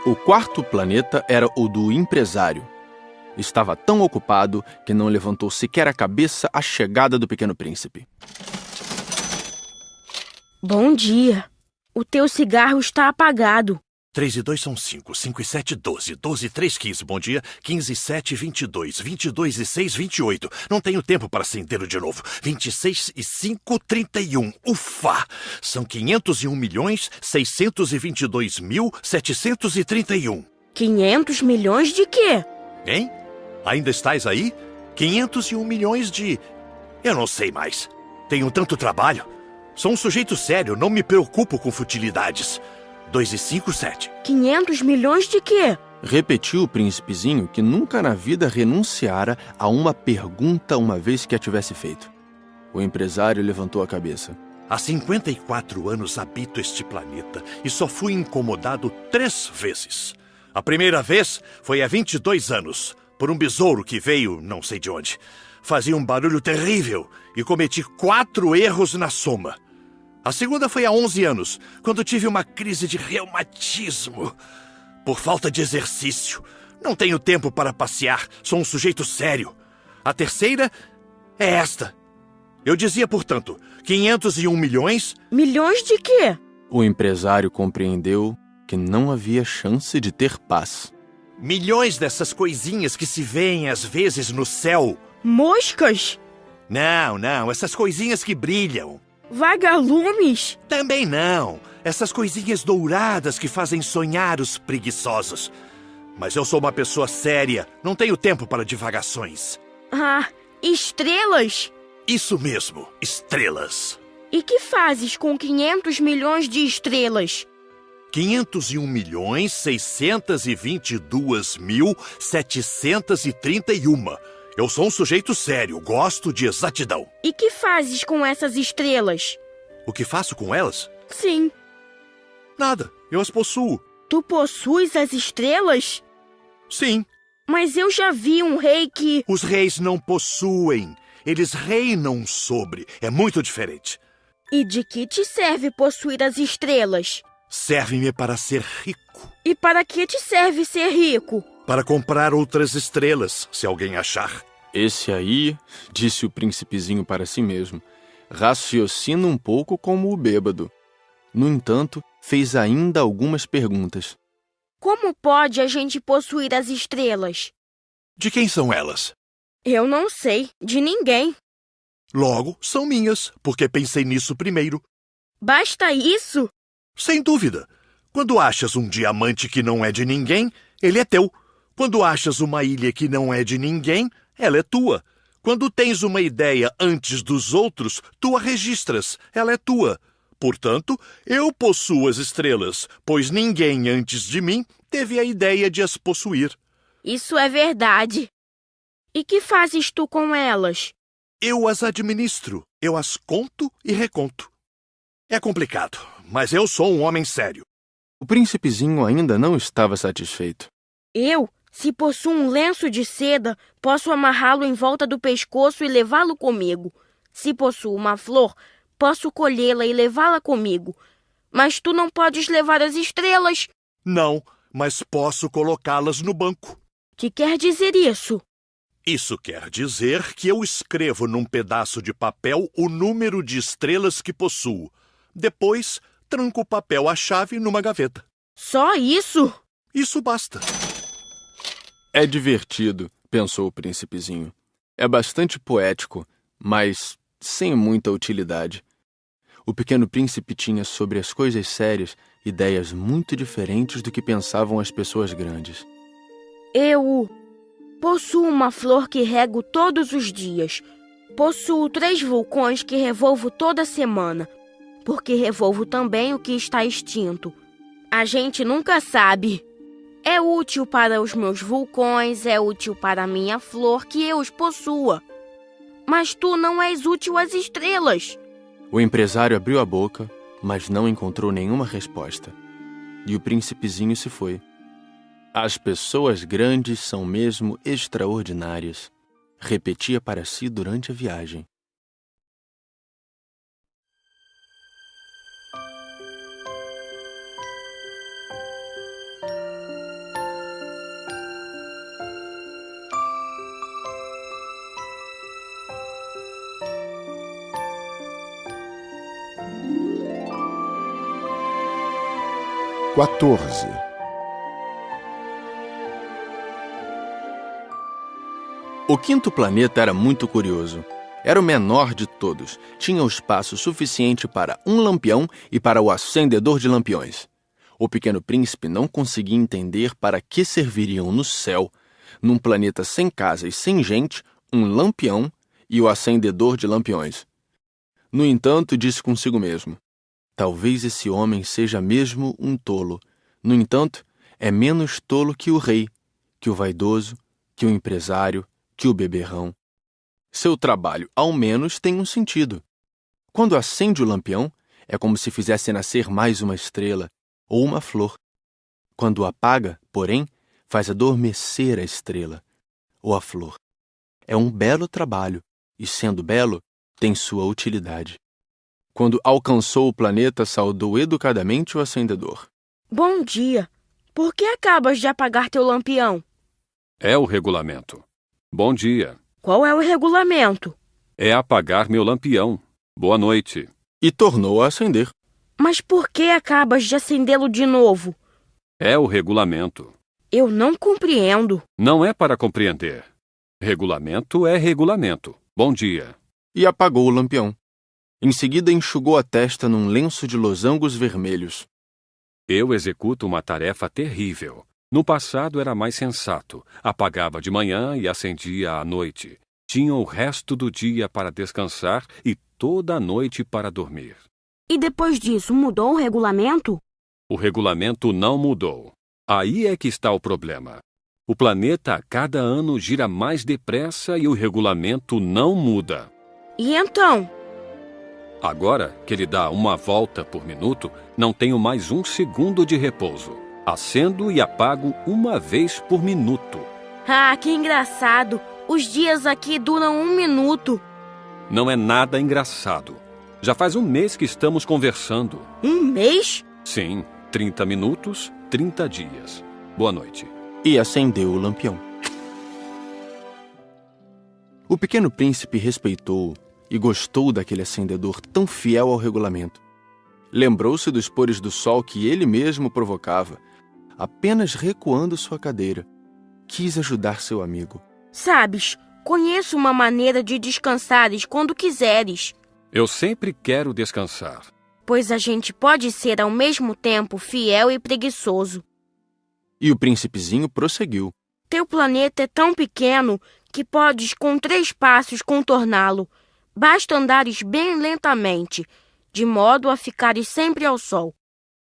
O quarto planeta era o do empresário. Estava tão ocupado que não levantou sequer a cabeça à chegada do pequeno príncipe. Bom dia. O teu cigarro está apagado. 3 e 2 são 5, 5 e 7, 12, 12 e 3, 15, bom dia, 15 e 7, 22, 22 e 6, 28, não tenho tempo para acendê-lo de novo, 26 e 5, 31, ufa, são 501.622.731. 500 milhões de quê? Hein? Ainda estás aí? 501 milhões de... Eu não sei mais, tenho tanto trabalho, sou um sujeito sério, não me preocupo com futilidades. 2 e 5, 7. 500 milhões de quê? Repetiu o príncipezinho, que nunca na vida renunciara a uma pergunta uma vez que a tivesse feito. O empresário levantou a cabeça. Há 54 anos habito este planeta e só fui incomodado 3 vezes. A primeira vez foi há 22 anos, por um besouro que veio não sei de onde. Fazia um barulho terrível e cometi 4 erros na soma. A segunda foi há 11 anos, quando tive uma crise de reumatismo. Por falta de exercício. Não tenho tempo para passear, sou um sujeito sério. A terceira é esta. Eu dizia, portanto, 501 milhões... Milhões de quê? O empresário compreendeu que não havia chance de ter paz. Milhões dessas coisinhas que se veem às vezes no céu. Moscas? Não, essas coisinhas que brilham. Vagalumes? Também não. Essas coisinhas douradas que fazem sonhar os preguiçosos. Mas eu sou uma pessoa séria, não tenho tempo para divagações. Ah, estrelas? Isso mesmo, estrelas. E que fazes com 500 milhões de estrelas? 501.622.731. Eu sou um sujeito sério, gosto de exatidão. E que fazes com essas estrelas? O que faço com elas? Sim. Nada, eu as possuo. Tu possuis as estrelas? Sim. Mas eu já vi um rei que... Os reis não possuem, eles reinam sobre. É muito diferente. E de que te serve possuir as estrelas? Serve-me para ser rico. E para que te serve ser rico? Para comprar outras estrelas, se alguém achar. Esse aí, disse o príncipezinho para si mesmo, raciocina um pouco como o bêbado. No entanto, fez ainda algumas perguntas. Como pode a gente possuir as estrelas? De quem são elas? Eu não sei, de ninguém. Logo, são minhas, porque pensei nisso primeiro. Basta isso? Sem dúvida. Quando achas um diamante que não é de ninguém, ele é teu. Quando achas uma ilha que não é de ninguém, ela é tua. Quando tens uma ideia antes dos outros, tu a registras, ela é tua. Portanto, eu possuo as estrelas, pois ninguém antes de mim teve a ideia de as possuir. Isso é verdade. E que fazes tu com elas? Eu as administro, eu as conto e reconto. É complicado, mas eu sou um homem sério. O príncipezinho ainda não estava satisfeito. Eu, se possuo um lenço de seda, posso amarrá-lo em volta do pescoço e levá-lo comigo. Se possuo uma flor, posso colhê-la e levá-la comigo. Mas tu não podes levar as estrelas. Não, mas posso colocá-las no banco. Que quer dizer isso? Isso quer dizer que eu escrevo num pedaço de papel o número de estrelas que possuo. Depois, tranco o papel à chave numa gaveta. Só isso? Isso basta. É divertido, pensou o príncipezinho. É bastante poético, mas sem muita utilidade. O pequeno príncipe tinha sobre as coisas sérias ideias muito diferentes do que pensavam as pessoas grandes. Eu possuo uma flor que rego todos os dias. Possuo 3 vulcões que revolvo toda semana, porque revolvo também o que está extinto. A gente nunca sabe. É útil para os meus vulcões, é útil para a minha flor que eu os possua. Mas tu não és útil às estrelas. O empresário abriu a boca, mas não encontrou nenhuma resposta. E o príncipezinho se foi. As pessoas grandes são mesmo extraordinárias, repetia para si durante a viagem. O quinto planeta era muito curioso. Era o menor de todos. Tinha o espaço suficiente para um lampião e para o acendedor de lampiões. O pequeno príncipe não conseguia entender para que serviriam no céu, num planeta sem casa e sem gente, um lampião e o acendedor de lampiões. No entanto, disse consigo mesmo: talvez esse homem seja mesmo um tolo. No entanto, é menos tolo que o rei, que o vaidoso, que o empresário, que o beberrão. Seu trabalho, ao menos, tem um sentido. Quando acende o lampião, é como se fizesse nascer mais uma estrela ou uma flor. Quando o apaga, porém, faz adormecer a estrela ou a flor. É um belo trabalho, e sendo belo, tem sua utilidade. Quando alcançou o planeta, saudou educadamente o acendedor. Bom dia. Por que acabas de apagar teu lampião? É o regulamento. Bom dia. Qual é o regulamento? É apagar meu lampião. Boa noite. E tornou a acender. Mas por que acabas de acendê-lo de novo? É o regulamento. Eu não compreendo. Não é para compreender. Regulamento é regulamento. Bom dia. E apagou o lampião. Em seguida, enxugou a testa num lenço de losangos vermelhos. Eu executo uma tarefa terrível. No passado era mais sensato. Apagava de manhã e acendia à noite. Tinha o resto do dia para descansar e toda a noite para dormir. E depois disso, mudou o regulamento? O regulamento não mudou. Aí é que está o problema. O planeta a cada ano gira mais depressa e o regulamento não muda. E então? Agora que ele dá uma volta por minuto, não tenho mais 1 segundo de repouso. Acendo e apago uma vez por minuto. Ah, que engraçado! Os dias aqui duram 1 minuto. Não é nada engraçado. Já faz 1 mês que estamos conversando. 1 mês? Sim, 30 minutos, 30 dias. Boa noite. E acendeu o lampião. O pequeno príncipe respeitou-o e gostou daquele acendedor tão fiel ao regulamento. Lembrou-se dos pores do sol que ele mesmo provocava, apenas recuando sua cadeira. Quis ajudar seu amigo. Sabes, conheço uma maneira de descansares quando quiseres. Eu sempre quero descansar. Pois a gente pode ser ao mesmo tempo fiel e preguiçoso. E o príncipezinho prosseguiu. Teu planeta é tão pequeno que podes com 3 passos contorná-lo. Basta andares bem lentamente, de modo a ficares sempre ao sol.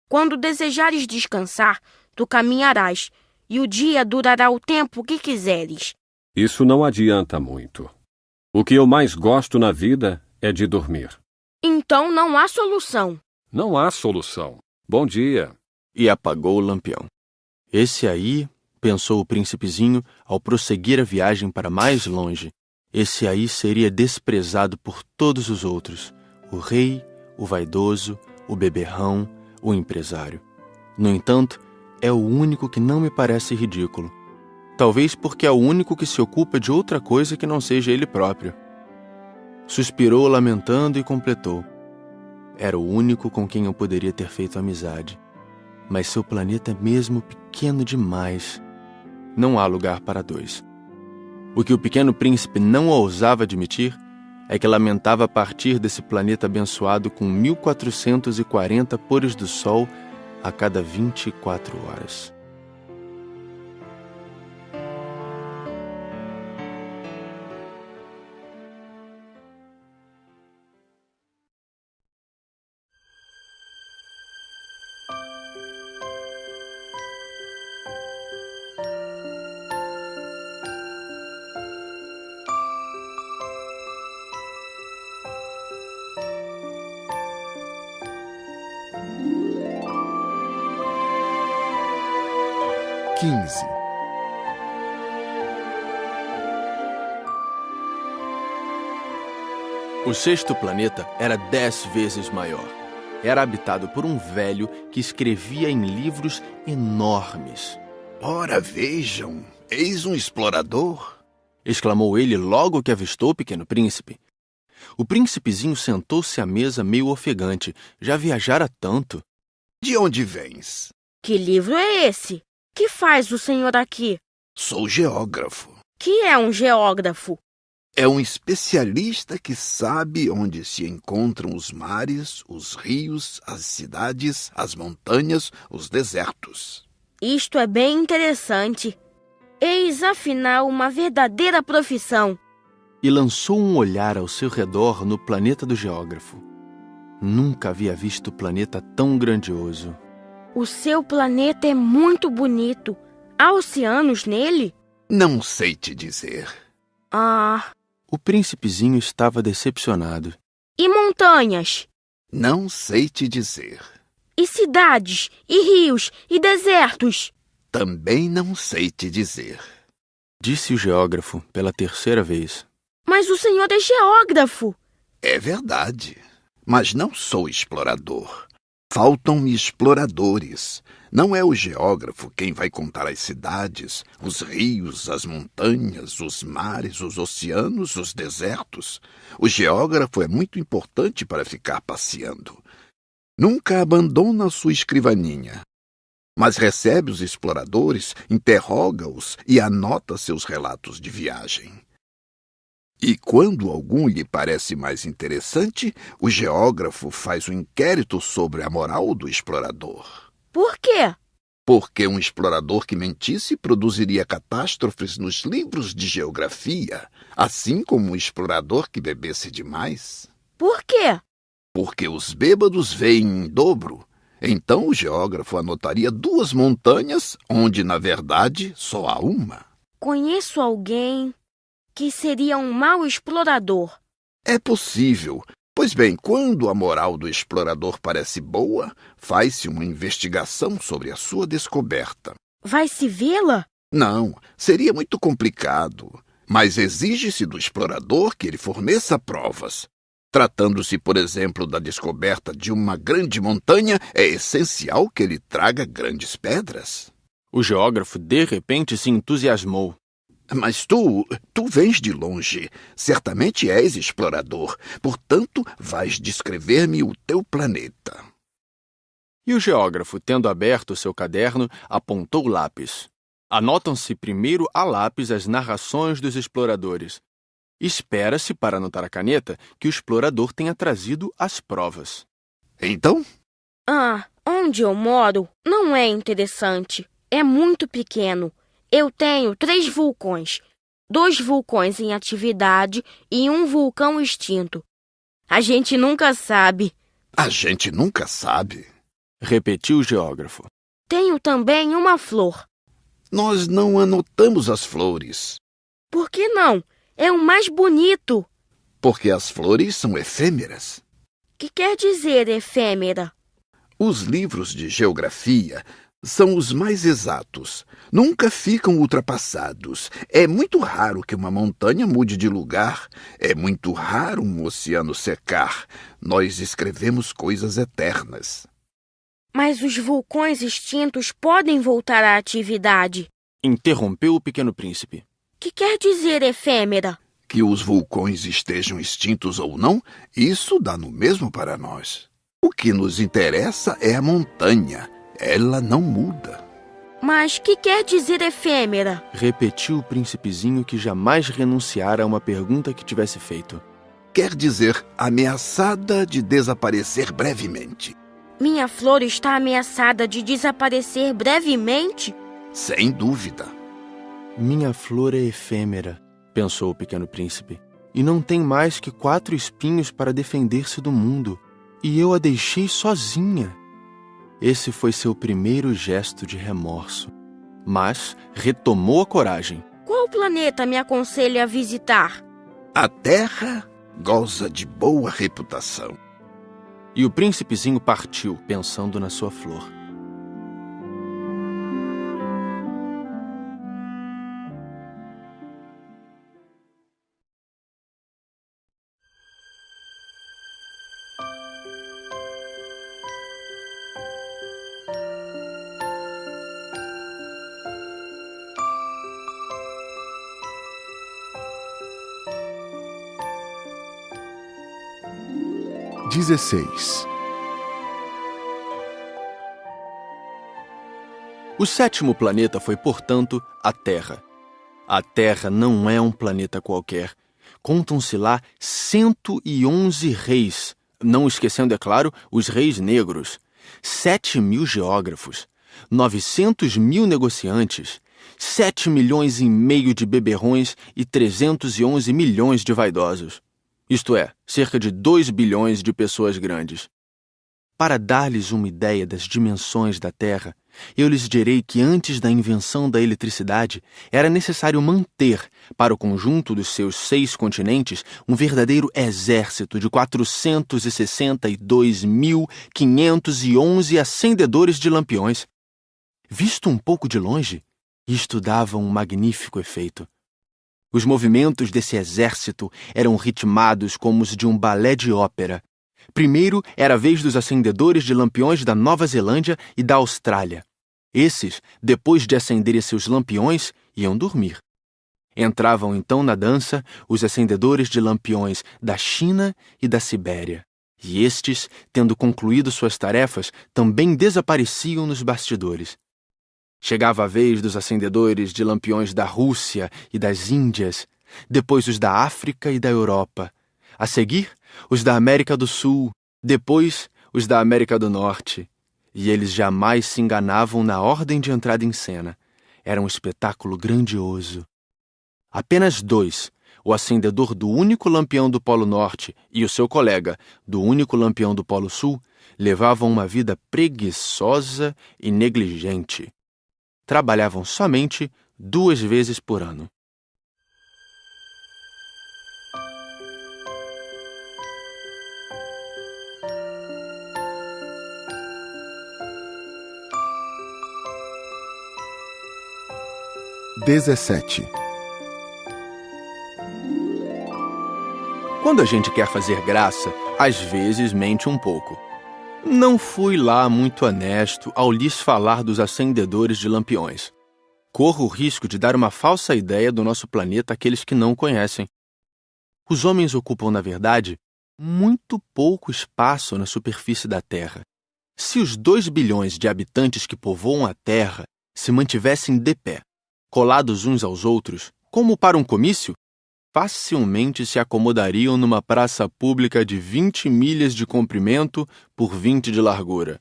Quando desejares descansar, tu caminharás, e o dia durará o tempo que quiseres. Isso não adianta muito. O que eu mais gosto na vida é de dormir. Então não há solução. Não há solução. Bom dia. E apagou o lampião. Esse aí, pensou o príncipezinho ao prosseguir a viagem para mais longe, esse aí seria desprezado por todos os outros: o rei, o vaidoso, o beberrão, o empresário. No entanto, é o único que não me parece ridículo. Talvez porque é o único que se ocupa de outra coisa que não seja ele próprio. Suspirou lamentando e completou. Era o único com quem eu poderia ter feito amizade. Mas seu planeta é mesmo pequeno demais. Não há lugar para 2. O que o pequeno príncipe não ousava admitir é que lamentava partir desse planeta abençoado com 1440 pores do sol a cada 24 horas. O 6º planeta era 10 vezes maior. Era habitado por um velho que escrevia em livros enormes. Ora, vejam, eis um explorador! Exclamou ele logo que avistou o pequeno príncipe. O príncipezinho sentou-se à mesa meio ofegante. Já viajara tanto. De onde vens? Que livro é esse? Que faz o senhor aqui? Sou geógrafo. Que é um geógrafo? É um especialista que sabe onde se encontram os mares, os rios, as cidades, as montanhas, os desertos. Isto é bem interessante. Eis, afinal, uma verdadeira profissão. E lançou um olhar ao seu redor no planeta do geógrafo. Nunca havia visto planeta tão grandioso. O seu planeta é muito bonito. Há oceanos nele? Não sei te dizer. Ah... O príncipezinho estava decepcionado. E montanhas? Não sei te dizer. E cidades? E rios? E desertos? Também não sei te dizer. Disse o geógrafo pela 3ª vez. Mas o senhor é geógrafo. É verdade. Mas não sou explorador. Faltam-me exploradores. Não é o geógrafo quem vai contar as cidades, os rios, as montanhas, os mares, os oceanos, os desertos. O geógrafo é muito importante para ficar passeando. Nunca abandona sua escrivaninha, mas recebe os exploradores, interroga-os e anota seus relatos de viagem. E quando algum lhe parece mais interessante, o geógrafo faz um inquérito sobre a moral do explorador. Por quê? Porque um explorador que mentisse produziria catástrofes nos livros de geografia, assim como um explorador que bebesse demais. Por quê? Porque os bêbados veem em dobro. Então o geógrafo anotaria 2 montanhas, onde, na verdade, só há uma. Conheço alguém que seria um mau explorador. É possível. Pois bem, quando a moral do explorador parece boa, faz-se uma investigação sobre a sua descoberta. Vai-se vê-la? Não, seria muito complicado. Mas exige-se do explorador que ele forneça provas. Tratando-se, por exemplo, da descoberta de uma grande montanha, é essencial que ele traga grandes pedras. O geógrafo, de repente, se entusiasmou. Mas tu vens de longe. Certamente és explorador. Portanto, vais descrever-me o teu planeta. E o geógrafo, tendo aberto seu caderno, apontou o lápis. Anotam-se primeiro a lápis as narrações dos exploradores. Espera-se, para anotar a caneta, que o explorador tenha trazido as provas. Então? Onde eu moro não é interessante. É muito pequeno. Eu tenho 3 vulcões. 2 vulcões em atividade e 1 vulcão extinto. A gente nunca sabe. A gente nunca sabe? Repetiu o geógrafo. Tenho também uma flor. Nós não anotamos as flores. Por que não? É o mais bonito. Porque as flores são efêmeras. Que quer dizer efêmera? Os livros de geografia são os mais exatos. Nunca ficam ultrapassados. É muito raro que uma montanha mude de lugar. É muito raro um oceano secar. Nós escrevemos coisas eternas. Mas os vulcões extintos podem voltar à atividade. Interrompeu o Pequeno Príncipe. Que quer dizer efêmera? Que os vulcões estejam extintos ou não, isso dá no mesmo para nós. O que nos interessa é a montanha. Ela não muda. Mas que quer dizer efêmera? Repetiu o príncipezinho, que jamais renunciara a uma pergunta que tivesse feito. Quer dizer ameaçada de desaparecer brevemente. Minha flor está ameaçada de desaparecer brevemente? Sem dúvida. Minha flor é efêmera, pensou o Pequeno Príncipe, e não tem mais que 4 espinhos para defender-se do mundo, e eu a deixei sozinha. Esse foi seu primeiro gesto de remorso, mas retomou a coragem. Qual planeta me aconselha a visitar? A Terra goza de boa reputação. E o príncipezinho partiu, pensando na sua flor. O 7º planeta foi, portanto, a Terra. A Terra não é um planeta qualquer. Contam-se lá 111 reis, não esquecendo, é claro, os reis negros, 7.000 geógrafos, 900.000 negociantes, 7,5 milhões de beberrões e 311 milhões de vaidosos. Isto é, cerca de 2 bilhões de pessoas grandes. Para dar-lhes uma ideia das dimensões da Terra, eu lhes direi que antes da invenção da eletricidade era necessário manter, para o conjunto dos seus 6 continentes, um verdadeiro exército de 462.511 acendedores de lampiões. Visto um pouco de longe, isto dava um magnífico efeito. Os movimentos desse exército eram ritmados como os de um balé de ópera. Primeiro era a vez dos acendedores de lampiões da Nova Zelândia e da Austrália. Esses, depois de acenderem seus lampiões, iam dormir. Entravam então na dança os acendedores de lampiões da China e da Sibéria. E estes, tendo concluído suas tarefas, também desapareciam nos bastidores. Chegava a vez dos acendedores de lampiões da Rússia e das Índias, depois os da África e da Europa. A seguir, os da América do Sul, depois os da América do Norte. E eles jamais se enganavam na ordem de entrada em cena. Era um espetáculo grandioso. Apenas dois, o acendedor do único lampião do Polo Norte e o seu colega, do único lampião do Polo Sul, levavam uma vida preguiçosa e negligente. Trabalhavam somente 2 vezes por ano. Quando a gente quer fazer graça, às vezes mente um pouco. Não fui lá muito honesto ao lhes falar dos acendedores de lampiões. Corro o risco de dar uma falsa ideia do nosso planeta àqueles que não o conhecem. Os homens ocupam, na verdade, muito pouco espaço na superfície da Terra. Se os 2 bilhões de habitantes que povoam a Terra se mantivessem de pé, colados uns aos outros, como para um comício, facilmente se acomodariam numa praça pública de 20 milhas de comprimento por 20 de largura.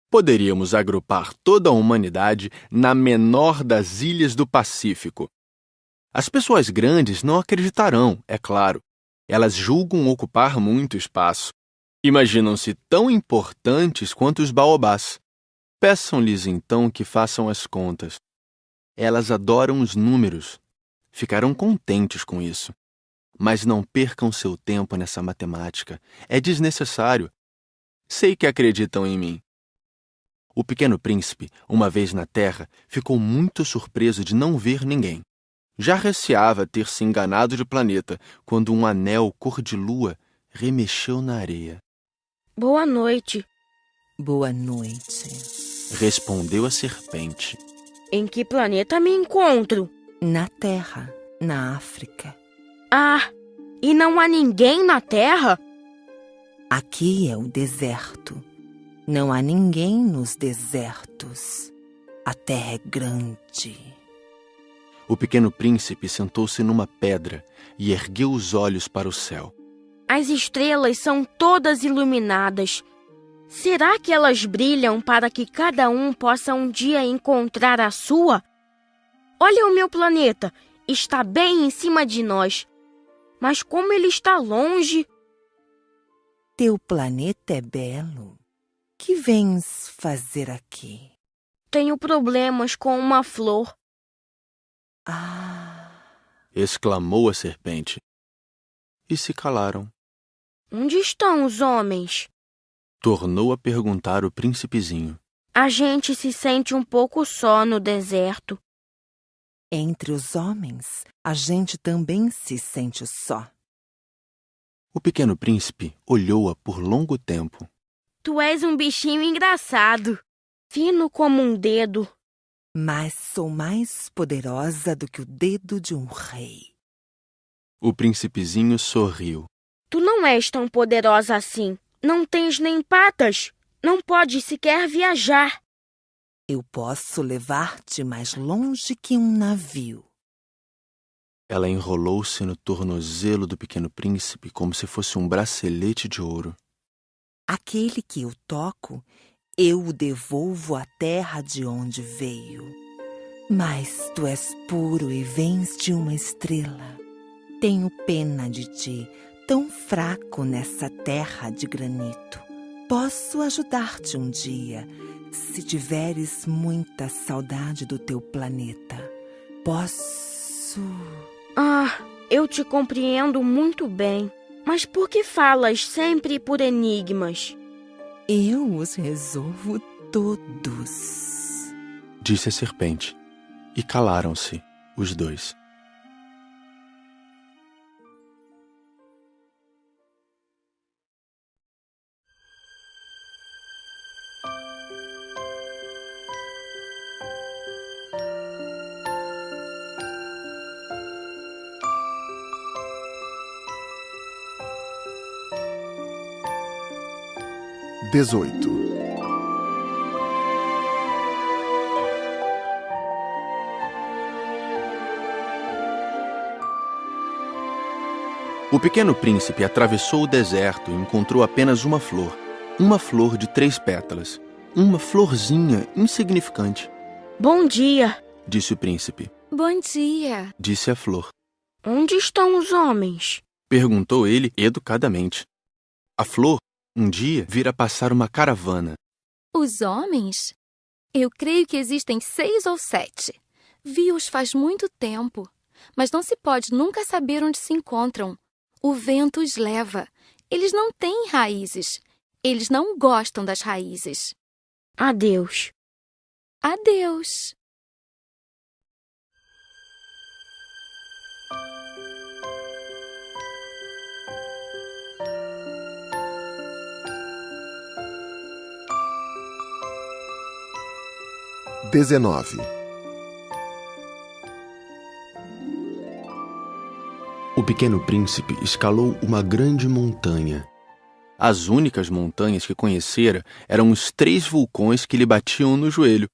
Poderíamos agrupar toda a humanidade na menor das ilhas do Pacífico. As pessoas grandes não acreditarão, é claro. Elas julgam ocupar muito espaço. Imaginam-se tão importantes quanto os baobás. Peçam-lhes então que façam as contas. Elas adoram os números. Ficarão contentes com isso. Mas não percam seu tempo nessa matemática. É desnecessário. Sei que acreditam em mim. O Pequeno Príncipe, uma vez na Terra, ficou muito surpreso de não ver ninguém. Já receava ter se enganado de planeta quando um anel cor de lua remexeu na areia. Boa noite. Boa noite. Respondeu a serpente. Em que planeta me encontro? Na Terra, na África. Ah, e não há ninguém na Terra? Aqui é o deserto. Não há ninguém nos desertos. A terra é grande. O Pequeno Príncipe sentou-se numa pedra e ergueu os olhos para o céu. As estrelas são todas iluminadas. Será que elas brilham para que cada um possa um dia encontrar a sua? Olha o meu planeta, está bem em cima de nós. Mas como ele está longe... Teu planeta é belo. Que vens fazer aqui? Tenho problemas com uma flor. Ah! Exclamou a serpente. E se calaram. Onde estão os homens? Tornou a perguntar o príncipezinho. A gente se sente um pouco só no deserto. Entre os homens, a gente também se sente só. O Pequeno Príncipe olhou-a por longo tempo. Tu és um bichinho engraçado, fino como um dedo. Mas sou mais poderosa do que o dedo de um rei. O príncipezinho sorriu. Tu não és tão poderosa assim. Não tens nem patas. Não podes sequer viajar. Eu posso levar-te mais longe que um navio. Ela enrolou-se no tornozelo do Pequeno Príncipe como se fosse um bracelete de ouro. Aquele que eu toco, eu o devolvo à terra de onde veio. Mas tu és puro e vens de uma estrela. Tenho pena de ti, tão fraco nessa terra de granito. Posso ajudar-te um dia, se tiveres muita saudade do teu planeta. Posso... Ah, eu te compreendo muito bem. Mas por que falas sempre por enigmas? Eu os resolvo todos. Disse a serpente. E calaram-se, os dois. 18. O pequeno príncipe atravessou o deserto e encontrou apenas uma flor de 3 pétalas, uma florzinha insignificante. Bom dia, disse o príncipe. Bom dia, disse a flor. Onde estão os homens? Perguntou ele educadamente. A flor, um dia, vira passar uma caravana. Os homens? Eu creio que existem 6 ou 7. Vi-os faz muito tempo, mas não se pode nunca saber onde se encontram. O vento os leva. Eles não têm raízes. Eles não gostam das raízes. Adeus. Adeus. O pequeno príncipe escalou uma grande montanha. As únicas montanhas que conhecera eram os 3 vulcões que lhe batiam no joelho.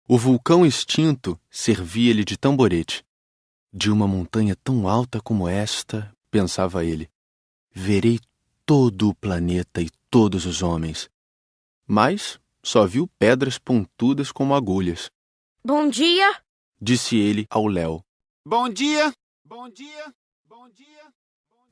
O vulcão extinto servia-lhe de tamborete. De uma montanha tão alta como esta, pensava ele, verei todo o planeta e todos os homens. Mas só viu pedras pontudas como agulhas. Bom dia, disse ele ao Léo. Bom dia, bom dia, bom dia.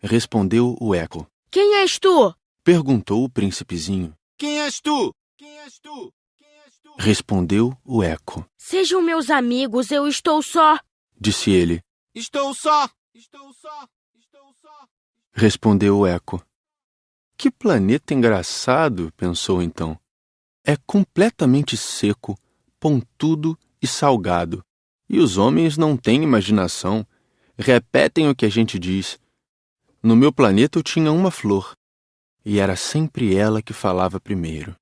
Respondeu o eco. Quem és tu? Perguntou o príncipezinho. Quem és tu? Quem és tu? Quem és tu? Respondeu o eco. Sejam meus amigos, eu estou só. Disse ele. Estou só, estou só, estou só. Respondeu o eco. Que planeta engraçado, pensou então. É completamente seco, pontudo e salgado. E os homens não têm imaginação. Repetem o que a gente diz. No meu planeta eu tinha uma flor. E era sempre ela que falava primeiro.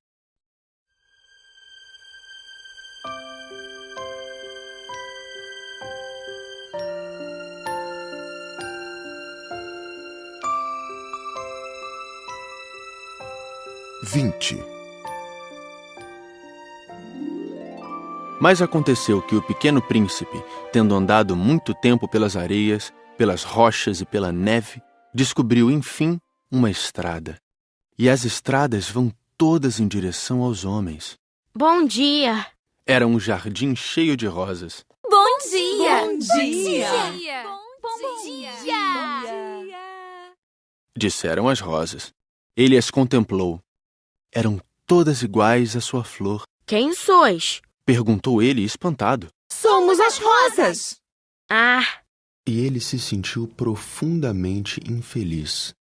Mas aconteceu que o pequeno príncipe, tendo andado muito tempo pelas areias, pelas rochas e pela neve, descobriu, enfim, uma estrada. E as estradas vão todas em direção aos homens. Bom dia. Era um jardim cheio de rosas. Bom dia! Bom dia! Bom dia! Disseram as rosas. Ele as contemplou. Eram todas iguais à sua flor. Quem sois? Perguntou ele, espantado. Somos as rosas! Ah! E ele se sentiu profundamente infeliz.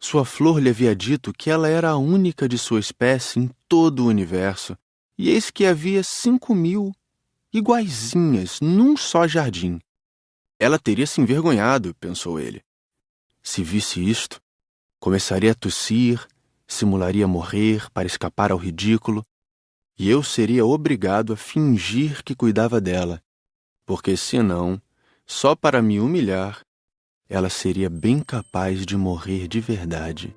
Sua flor lhe havia dito que ela era a única de sua espécie em todo o universo, e eis que havia 5.000 iguaizinhas num só jardim. Ela teria se envergonhado, pensou ele. Se visse isto, começaria a tossir, simularia morrer para escapar ao ridículo, e eu seria obrigado a fingir que cuidava dela, porque senão, só para me humilhar, ela seria bem capaz de morrer de verdade.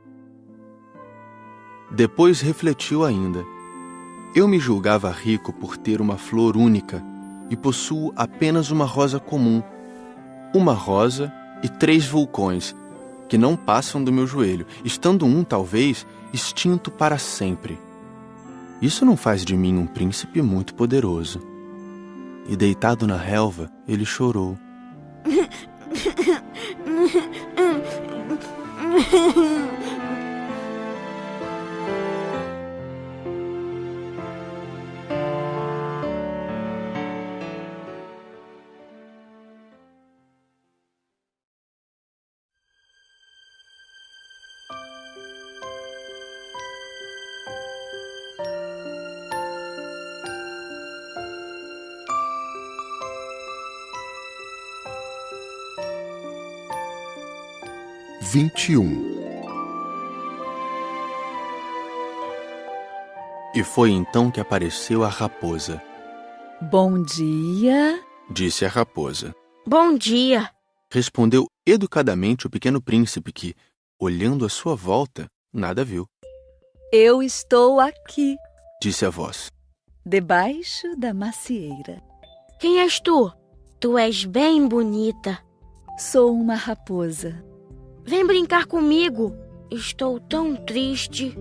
Depois refletiu ainda. Eu me julgava rico por ter uma flor única e possuo apenas uma rosa comum. Uma rosa e 3 vulcões, que não passam do meu joelho, estando um, talvez, extinto para sempre. Isso não faz de mim um príncipe muito poderoso. E deitado na relva, ele chorou. E foi então que apareceu a raposa. Bom dia! Disse a raposa. Bom dia! Respondeu educadamente o pequeno príncipe que, olhando à sua volta, nada viu. Eu estou aqui, disse a voz. debaixo da macieira. Quem és tu? Tu és bem bonita. Sou uma raposa. Vem brincar comigo. Estou tão triste.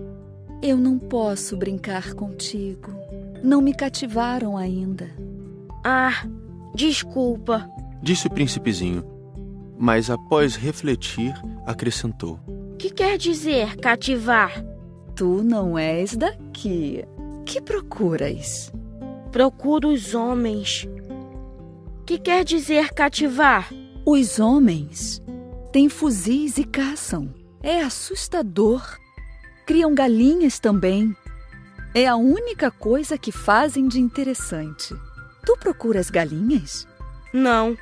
Eu não posso brincar contigo. Não me cativaram ainda. Ah, desculpa, Disse o príncipezinho, mas após refletir, acrescentou. que quer dizer cativar? Tu não és daqui. Que procuras? Procuro os homens. Que quer dizer cativar? Os homens têm fuzis e caçam. É assustador. Criam galinhas também. É a única coisa que fazem de interessante. Tu procuras galinhas? Não.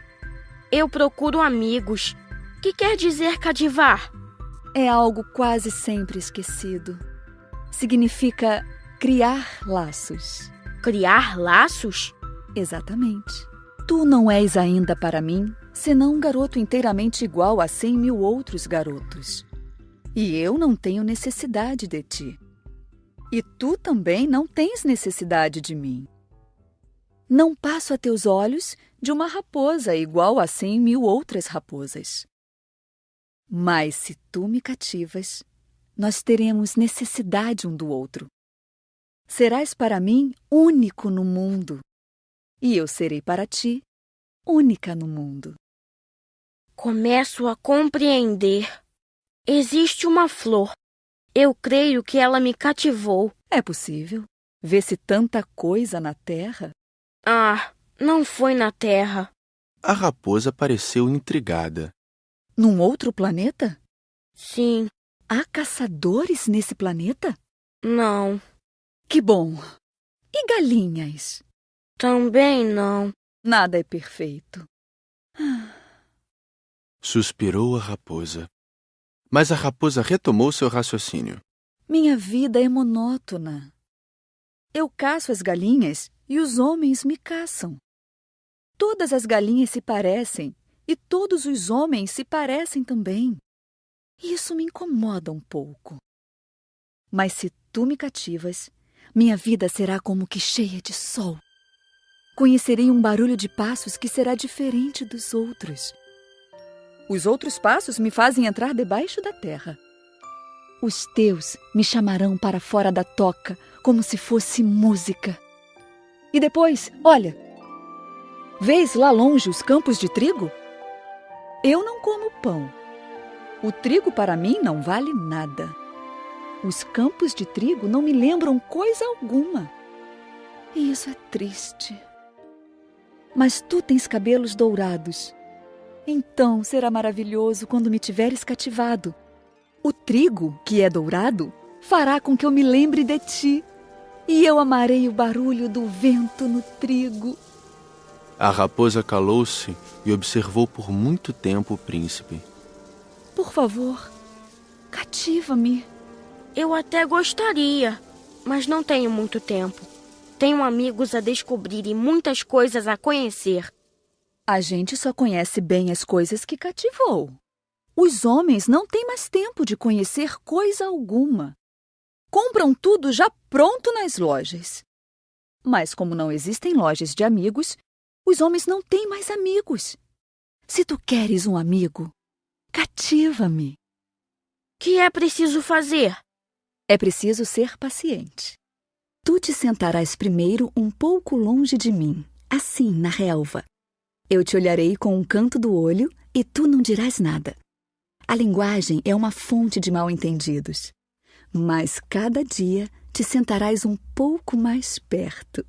Eu procuro amigos. Que quer dizer cativar? É algo quase sempre esquecido. Significa criar laços. Criar laços? Exatamente. Tu não és ainda para mim, senão um garoto inteiramente igual a 100.000 outros garotos. E eu não tenho necessidade de ti. E tu também não tens necessidade de mim. Não passo a teus olhos de uma raposa igual a 100.000 outras raposas. Mas se tu me cativas, nós teremos necessidade um do outro. Serás para mim único no mundo, e eu serei para ti única no mundo. Começo a compreender. Existe uma flor. Eu creio que ela me cativou. É possível? Vê-se tanta coisa na terra? Ah, não foi na terra. A raposa pareceu intrigada. Num outro planeta? Sim. Há caçadores nesse planeta? Não. Que bom! E galinhas? Também não. Nada é perfeito. Suspirou a raposa. Mas a raposa retomou seu raciocínio. Minha vida é monótona. Eu caço as galinhas e os homens me caçam. Todas as galinhas se parecem e todos os homens se parecem também. Isso me incomoda um pouco. Mas se tu me cativas, minha vida será como que cheia de sol. Conhecerei um barulho de passos que será diferente dos outros. Os outros passos me fazem entrar debaixo da terra. Os teus me chamarão para fora da toca, como se fosse música. E depois, olha, vês lá longe os campos de trigo? Eu não como pão. O trigo para mim não vale nada. Os campos de trigo não me lembram coisa alguma. E isso é triste. Mas tu tens cabelos dourados. Então será maravilhoso quando me tiveres cativado. O trigo, que é dourado, fará com que eu me lembre de ti. E eu amarei o barulho do vento no trigo. A raposa calou-se e observou por muito tempo o príncipe. Por favor, cativa-me. Eu até gostaria, mas não tenho muito tempo. Tenho amigos a descobrir e muitas coisas a conhecer. A gente só conhece bem as coisas que cativou. Os homens não têm mais tempo de conhecer coisa alguma. Compram tudo já pronto nas lojas. Mas como não existem lojas de amigos, os homens não têm mais amigos. Se tu queres um amigo, cativa-me. Que é preciso fazer? É preciso ser paciente. Tu te sentarás primeiro um pouco longe de mim, assim, na relva. Eu te olharei com um canto do olho e tu não dirás nada. A linguagem é uma fonte de mal-entendidos. Mas cada dia te sentarás um pouco mais perto.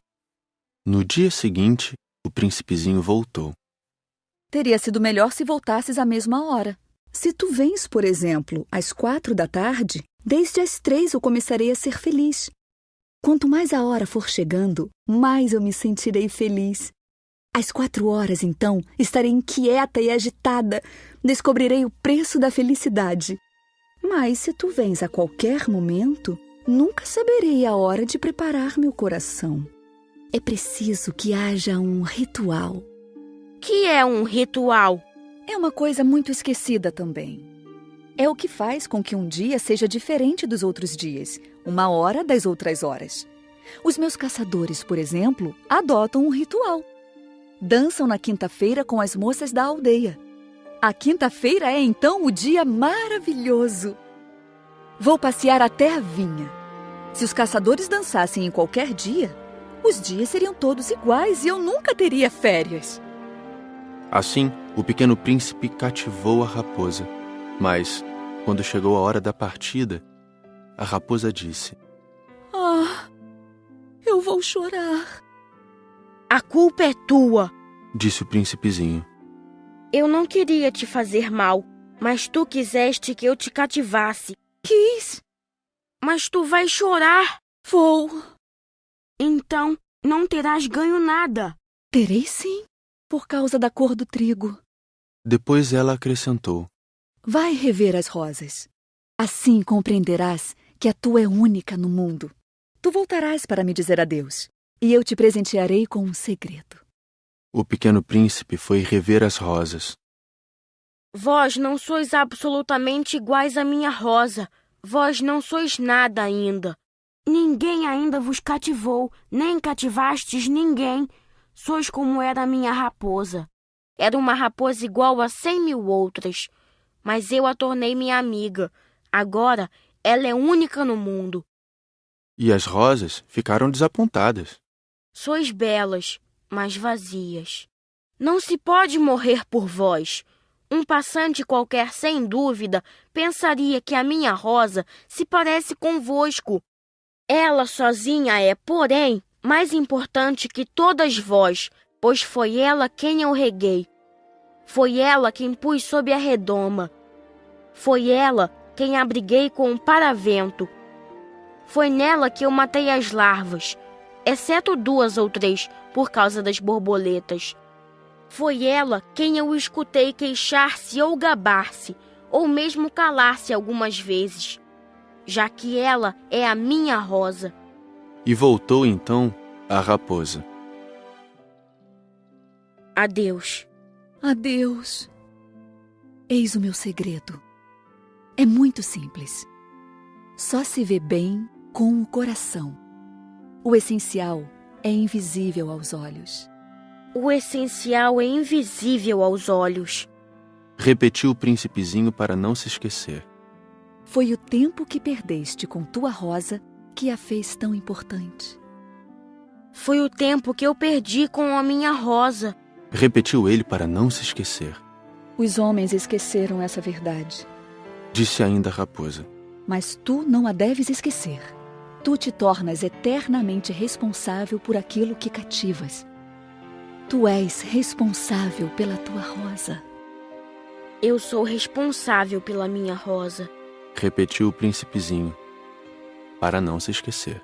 No dia seguinte, o príncipezinho voltou. Teria sido melhor se voltasses à mesma hora. Se tu vens, por exemplo, às 4 da tarde, desde as 3 eu começarei a ser feliz. Quanto mais a hora for chegando, mais eu me sentirei feliz. Às 4 horas, então, estarei inquieta e agitada. Descobrirei o preço da felicidade. Mas se tu vens a qualquer momento, nunca saberei a hora de preparar meu coração. É preciso que haja um ritual. Que é um ritual? É uma coisa muito esquecida também. É o que faz com que um dia seja diferente dos outros dias, uma hora das outras horas. Os meus caçadores, por exemplo, adotam um ritual. Dançam na quinta-feira com as moças da aldeia. A quinta-feira é então o dia maravilhoso. Vou passear até a vinha. Se os caçadores dançassem em qualquer dia, os dias seriam todos iguais e eu nunca teria férias. Assim, o pequeno príncipe cativou a raposa. Mas, quando chegou a hora da partida, a raposa disse: Ah, eu vou chorar. A culpa é tua. Disse o príncipezinho. Eu não queria te fazer mal, mas tu quiseste que eu te cativasse. Quis. Mas tu vais chorar. Vou. Então, não terás ganho nada. Terei sim, por causa da cor do trigo. Depois ela acrescentou: Vai rever as rosas. Assim compreenderás que a tua é única no mundo. Tu voltarás para me dizer adeus, e eu te presentearei com um segredo. O pequeno príncipe foi rever as rosas. Vós não sois absolutamente iguais à minha rosa. Vós não sois nada ainda. Ninguém ainda vos cativou, nem cativastes ninguém. Sois como era a minha raposa. Era uma raposa igual a 100.000 outras. Mas eu a tornei minha amiga. Agora ela é única no mundo. E as rosas ficaram desapontadas. Sois belas, mas vazias. Não se pode morrer por vós. Um passante qualquer, sem dúvida, pensaria que a minha rosa se parece convosco. Ela sozinha é, porém, mais importante que todas vós, pois foi ela quem eu reguei. Foi ela quem pus sob a redoma. Foi ela quem abriguei com um paravento. Foi nela que eu matei as larvas, exceto 2 ou 3, por causa das borboletas. Foi ela quem eu escutei queixar-se ou gabar-se, ou mesmo calar-se algumas vezes, já que ela é a minha rosa. E voltou então a raposa. Adeus. Adeus. Eis o meu segredo. É muito simples. Só se vê bem com o coração. O essencial é invisível aos olhos. O essencial é invisível aos olhos. Repetiu o príncipezinho para não se esquecer. Foi o tempo que perdeste com tua rosa que a fez tão importante. Foi o tempo que eu perdi com a minha rosa. Repetiu ele para não se esquecer. Os homens esqueceram essa verdade. Disse ainda a raposa. Mas tu não a deves esquecer. Tu te tornas eternamente responsável por aquilo que cativas. Tu és responsável pela tua rosa. Eu sou responsável pela minha rosa. Repetiu o príncipezinho, para não se esquecer.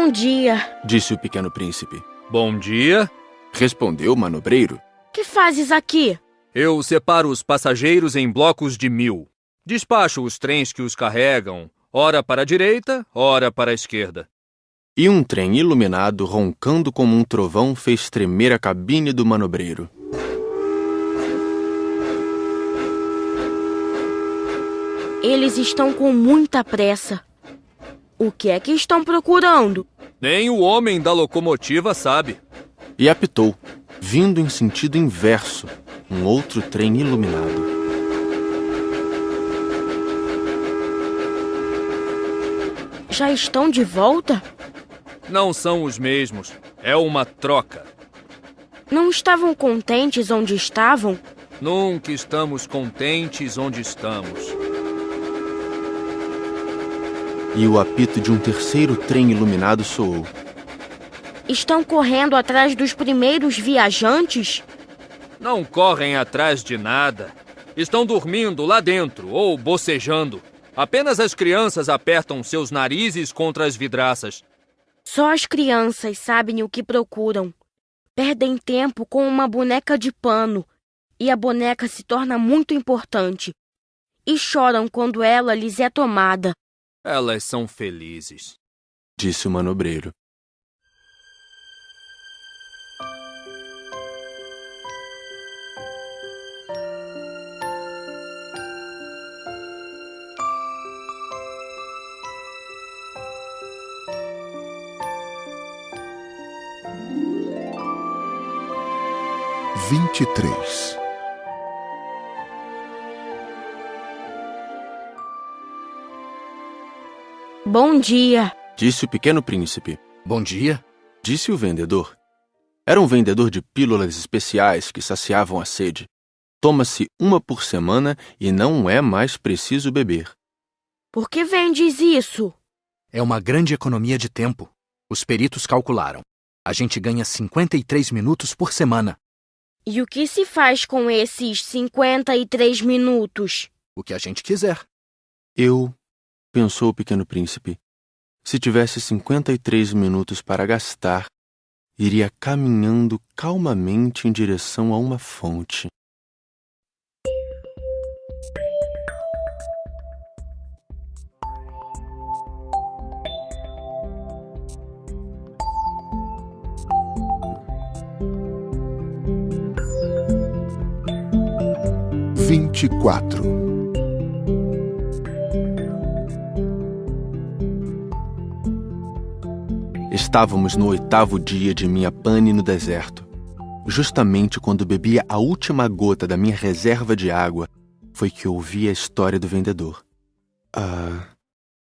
Bom dia, disse o pequeno príncipe. Bom dia, respondeu o manobreiro. Que fazes aqui? Eu separo os passageiros em blocos de 1000. Despacho os trens que os carregam, ora para a direita, ora para a esquerda. E um trem iluminado, roncando como um trovão, fez tremer a cabine do manobreiro. Eles estão com muita pressa. O que é que estão procurando? Nem o homem da locomotiva sabe. E apitou, vindo em sentido inverso, um outro trem iluminado. Já estão de volta? Não são os mesmos. É uma troca. Não estavam contentes onde estavam? Nunca estamos contentes onde estamos. E o apito de um terceiro trem iluminado soou. Estão correndo atrás dos primeiros viajantes? Não correm atrás de nada. Estão dormindo lá dentro ou bocejando. Apenas as crianças apertam seus narizes contra as vidraças. Só as crianças sabem o que procuram. Perdem tempo com uma boneca de pano e a boneca se torna muito importante. E choram quando ela lhes é tomada. Elas são felizes, disse o manobreiro. Bom dia, disse o pequeno príncipe. Bom dia, disse o vendedor. Era um vendedor de pílulas especiais que saciavam a sede. Toma-se uma por semana e não é mais preciso beber. Por que vendes isso? É uma grande economia de tempo. Os peritos calcularam. A gente ganha 53 minutos por semana. E o que se faz com esses 53 minutos? O que a gente quiser. Pensou o pequeno príncipe, se tivesse 53 minutos para gastar, iria caminhando calmamente em direção a uma fonte. Estávamos no 8º dia de minha pane no deserto. Justamente quando bebia a última gota da minha reserva de água, foi que ouvi a história do vendedor.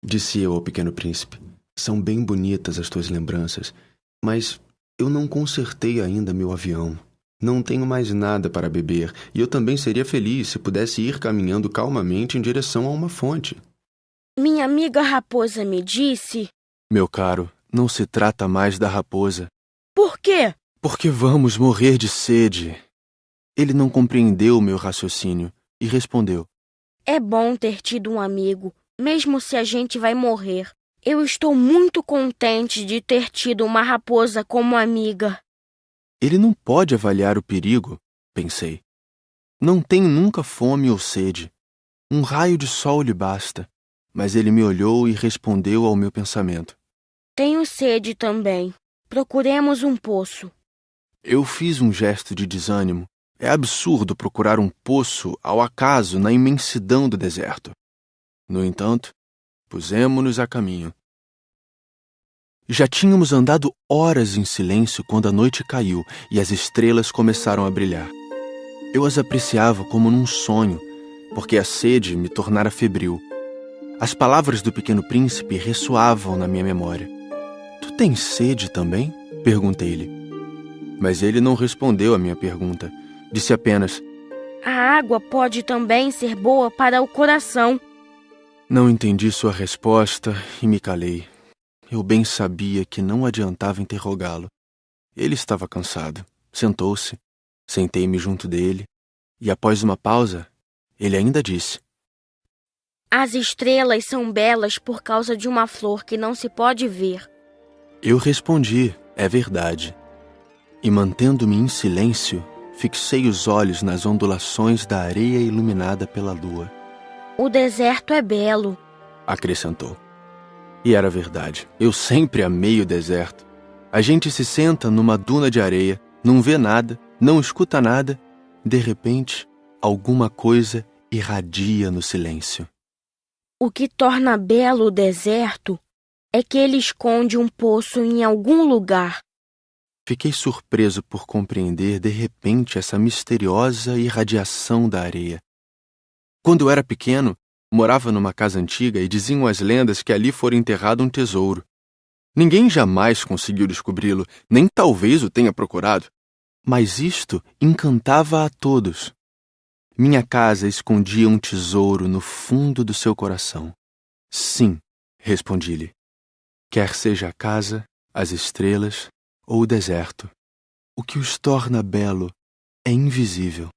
Disse eu ao pequeno príncipe, são bem bonitas as tuas lembranças, mas eu não consertei ainda meu avião. Não tenho mais nada para beber, e eu também seria feliz se pudesse ir caminhando calmamente em direção a uma fonte. Minha amiga raposa me disse... Meu caro, não se trata mais da raposa. Por quê? Porque vamos morrer de sede. Ele não compreendeu o meu raciocínio e respondeu. É bom ter tido um amigo, mesmo se a gente vai morrer. Eu estou muito contente de ter tido uma raposa como amiga. Ele não pode avaliar o perigo, pensei. Não tem nunca fome ou sede. Um raio de sol lhe basta. Mas ele me olhou e respondeu ao meu pensamento. Tenho sede também. Procuremos um poço. Eu fiz um gesto de desânimo. É absurdo procurar um poço ao acaso na imensidão do deserto. No entanto, pusemo-nos a caminho. Já tínhamos andado horas em silêncio quando a noite caiu e as estrelas começaram a brilhar. Eu as apreciava como num sonho, porque a sede me tornara febril. As palavras do pequeno príncipe ressoavam na minha memória. Tu tens sede também? Perguntei-lhe. Mas ele não respondeu à minha pergunta. Disse apenas: A água pode também ser boa para o coração. Não entendi sua resposta e me calei. Eu bem sabia que não adiantava interrogá-lo. Ele estava cansado. Sentou-se. Sentei-me junto dele. E após uma pausa, ele ainda disse: As estrelas são belas por causa de uma flor que não se pode ver. Eu respondi: é verdade. E mantendo-me em silêncio, fixei os olhos nas ondulações da areia iluminada pela lua. O deserto é belo, acrescentou. E era verdade. Eu sempre amei o deserto. A gente se senta numa duna de areia, não vê nada, não escuta nada. De repente, alguma coisa irradia no silêncio. O que torna belo o deserto é que ele esconde um poço em algum lugar. Fiquei surpreso por compreender de repente essa misteriosa irradiação da areia. Quando eu era pequeno, morava numa casa antiga e diziam as lendas que ali fora enterrado um tesouro. Ninguém jamais conseguiu descobri-lo, nem talvez o tenha procurado. Mas isto encantava a todos. Minha casa escondia um tesouro no fundo do seu coração. Sim, respondi-lhe. Quer seja a casa, as estrelas ou o deserto, o que os torna belo é invisível.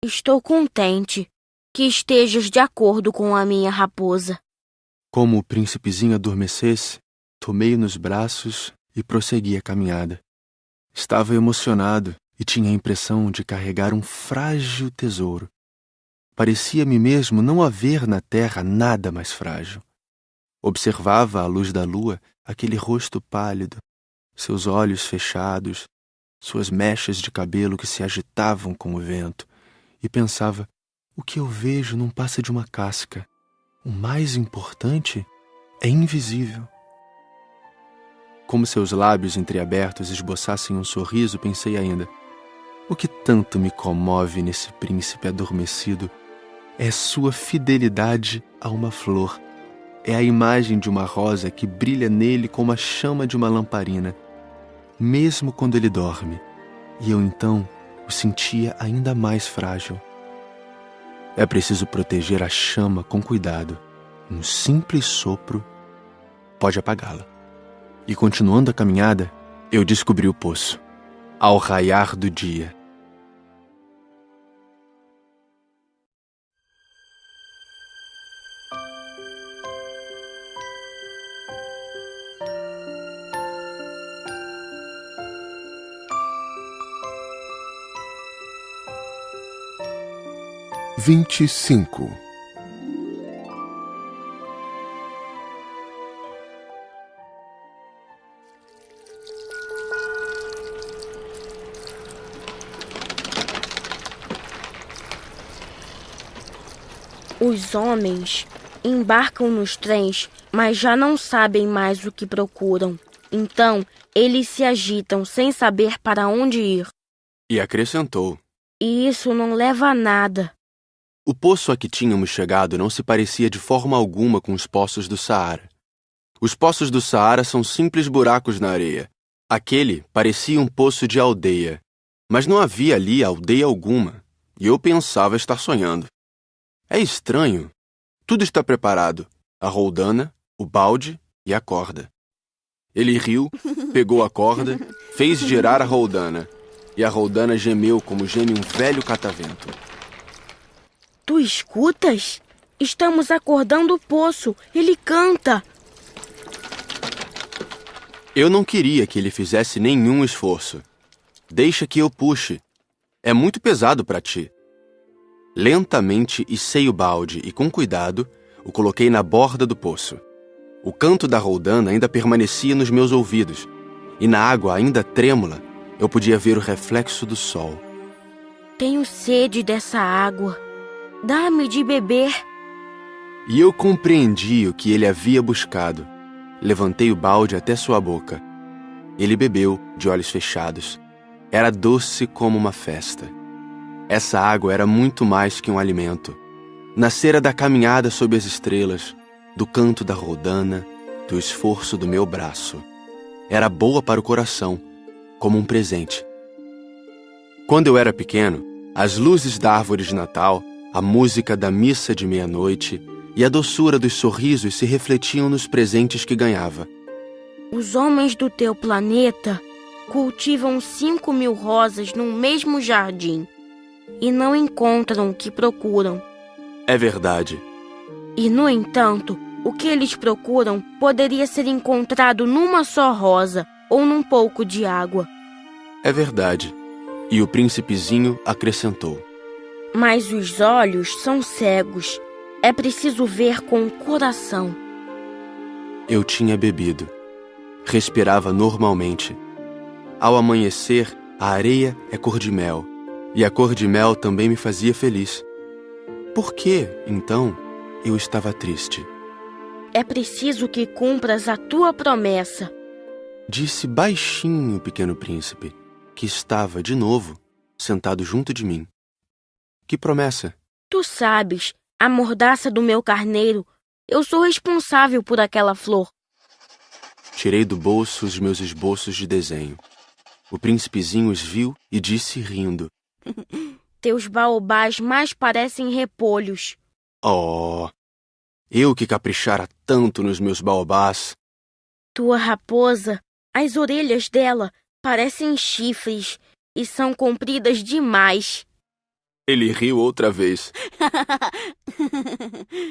Estou contente que estejas de acordo com a minha raposa. Como o príncipezinho adormecesse, tomei-o nos braços e prossegui a caminhada. Estava emocionado e tinha a impressão de carregar um frágil tesouro. Parecia-me mesmo não haver na terra nada mais frágil. Observava à luz da lua aquele rosto pálido, seus olhos fechados, suas mechas de cabelo que se agitavam com o vento, e pensava: o que eu vejo não passa de uma casca. O mais importante é invisível. Como seus lábios entreabertos esboçassem um sorriso, pensei ainda: o que tanto me comove nesse príncipe adormecido é sua fidelidade a uma flor. É a imagem de uma rosa que brilha nele como a chama de uma lamparina, mesmo quando ele dorme, e eu então o sentia ainda mais frágil. É preciso proteger a chama com cuidado. Um simples sopro pode apagá-la. E continuando a caminhada, eu descobri o poço, ao raiar do dia. (25) Os homens embarcam nos trens, mas já não sabem mais o que procuram. Então, eles se agitam sem saber para onde ir. E acrescentou: E isso não leva a nada. O poço a que tínhamos chegado não se parecia de forma alguma com os poços do Saara. Os poços do Saara são simples buracos na areia. Aquele parecia um poço de aldeia, mas não havia ali aldeia alguma, e eu pensava estar sonhando. É estranho. Tudo está preparado: a roldana, o balde e a corda. Ele riu, pegou a corda, fez girar a roldana, e a roldana gemeu como geme um velho catavento. Tu escutas? Estamos acordando o poço. Ele canta. Eu não queria que ele fizesse nenhum esforço. Deixa que eu puxe. É muito pesado para ti. Lentamente içei o balde e, com cuidado, o coloquei na borda do poço. O canto da roldana ainda permanecia nos meus ouvidos, e na água ainda trêmula, eu podia ver o reflexo do sol. Tenho sede dessa água. Dá-me de beber. E eu compreendi o que ele havia buscado. Levantei o balde até sua boca. Ele bebeu, de olhos fechados. Era doce como uma festa. Essa água era muito mais que um alimento. Nascera da caminhada sob as estrelas, do canto da roldana, do esforço do meu braço. Era boa para o coração, como um presente. Quando eu era pequeno, as luzes da árvore de Natal, a música da missa de meia-noite e a doçura dos sorrisos se refletiam nos presentes que ganhava. Os homens do teu planeta cultivam 5.000 rosas no mesmo jardim e não encontram o que procuram. É verdade. E, no entanto, o que eles procuram poderia ser encontrado numa só rosa ou num pouco de água. É verdade. E o príncipezinho acrescentou: Mas os olhos são cegos. É preciso ver com o coração. Eu tinha bebido. Respirava normalmente. Ao amanhecer, a areia é cor de mel. E a cor de mel também me fazia feliz. Por que, então, eu estava triste? É preciso que cumpras a tua promessa. Disse baixinho o pequeno príncipe, que estava, de novo, sentado junto de mim. Que promessa? Tu sabes, a mordaça do meu carneiro. Eu sou responsável por aquela flor. Tirei do bolso os meus esboços de desenho. O príncipezinho os viu e disse rindo: Teus baobás mais parecem repolhos. Oh, eu que caprichara tanto nos meus baobás. Tua raposa, as orelhas dela parecem chifres e são compridas demais. Ele riu outra vez.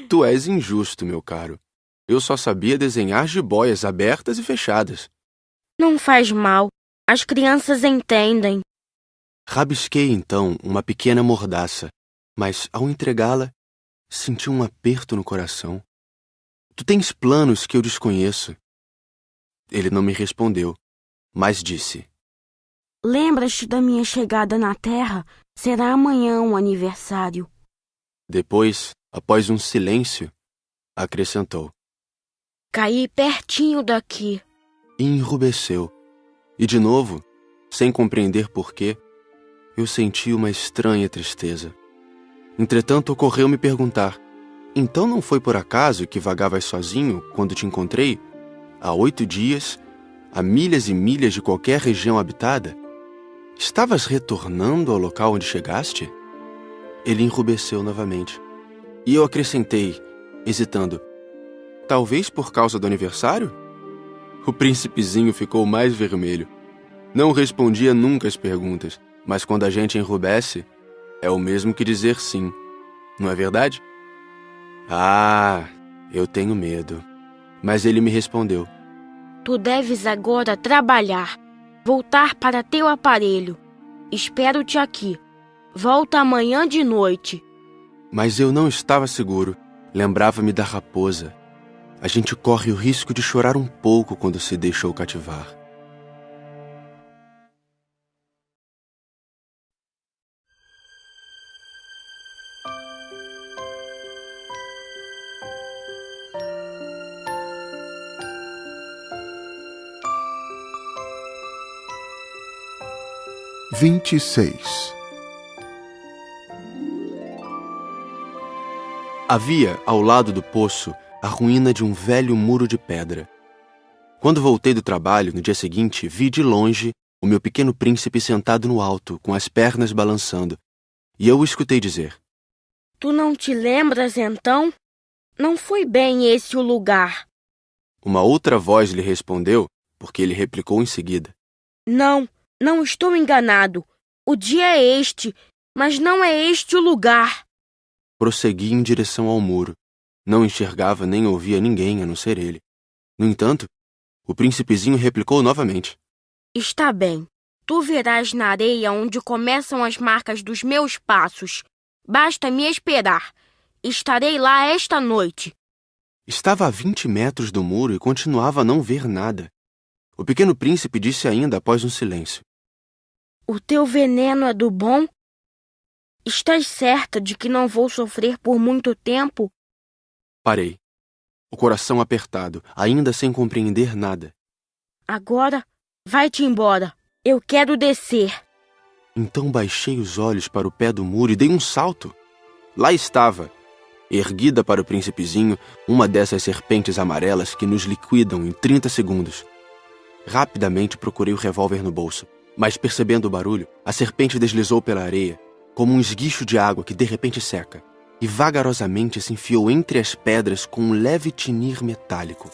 Tu és injusto, meu caro. Eu só sabia desenhar jiboias abertas e fechadas. Não faz mal. As crianças entendem. Rabisquei, então, uma pequena mordaça, mas, ao entregá-la, senti um aperto no coração. Tu tens planos que eu desconheço. Ele não me respondeu, mas disse: Lembras-te da minha chegada na Terra? Será amanhã um aniversário. Depois, após um silêncio, acrescentou: Caí pertinho daqui. E enrubesceu. E de novo, sem compreender porquê, eu senti uma estranha tristeza. Entretanto, ocorreu-me perguntar: então não foi por acaso que vagavas sozinho quando te encontrei? Há 8 dias, a milhas e milhas de qualquer região habitada? Estavas retornando ao local onde chegaste? Ele enrubesceu novamente. E eu acrescentei, hesitando: talvez por causa do aniversário? O príncipezinho ficou mais vermelho. Não respondia nunca às perguntas, mas quando a gente enrubesce, é o mesmo que dizer sim. Não é verdade? Ah, eu tenho medo. Mas ele me respondeu: Tu deves agora trabalhar, voltar para teu aparelho. Espero-te aqui. Volta amanhã de noite. Mas eu não estava seguro. Lembrava-me da raposa. A gente corre o risco de chorar um pouco quando se deixou cativar. Havia, ao lado do poço, a ruína de um velho muro de pedra. Quando voltei do trabalho, no dia seguinte, vi de longe o meu pequeno príncipe sentado no alto, com as pernas balançando, e eu o escutei dizer: Tu não te lembras, então? Não foi bem esse o lugar. Uma outra voz lhe respondeu, porque ele replicou em seguida: Não estou enganado. O dia é este, mas não é este o lugar. Prossegui em direção ao muro. Não enxergava nem ouvia ninguém a não ser ele. No entanto, o príncipezinho replicou novamente: Está bem. Tu verás na areia onde começam as marcas dos meus passos. Basta me esperar. Estarei lá esta noite. Estava a 20 metros do muro e continuava a não ver nada. O pequeno príncipe disse ainda após um silêncio: O teu veneno é do bom? Estás certa de que não vou sofrer por muito tempo? Parei, o coração apertado, ainda sem compreender nada. Agora, vai-te embora. Eu quero descer. Então baixei os olhos para o pé do muro e dei um salto. Lá estava, erguida para o príncipezinho, uma dessas serpentes amarelas que nos liquidam em 30 segundos. Rapidamente procurei o revólver no bolso, mas percebendo o barulho, a serpente deslizou pela areia, como um esguicho de água que de repente seca, e vagarosamente se enfiou entre as pedras com um leve tinir metálico.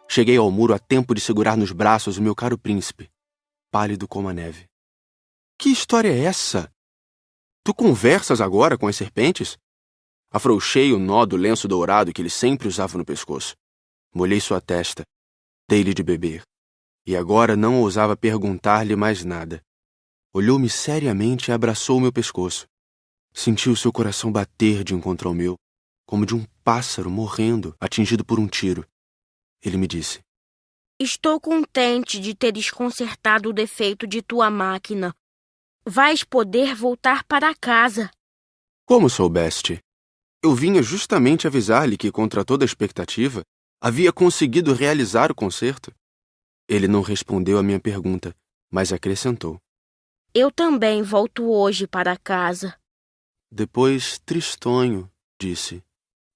Cheguei ao muro a tempo de segurar nos braços o meu caro príncipe, pálido como a neve. Que história é essa? Tu conversas agora com as serpentes? Afrouxei o nó do lenço dourado que ele sempre usava no pescoço. Molhei sua testa, dei-lhe de beber. E agora não ousava perguntar-lhe mais nada. Olhou-me seriamente e abraçou o meu pescoço. Senti o seu coração bater de um contra o meu, como de um pássaro morrendo, atingido por um tiro. Ele me disse: Estou contente de teres consertado o defeito de tua máquina. Vais poder voltar para casa. Como soubeste? Eu vinha justamente avisar-lhe que, contra toda expectativa, havia conseguido realizar o concerto. Ele não respondeu à minha pergunta, mas acrescentou: Eu também volto hoje para casa. Depois, tristonho, disse: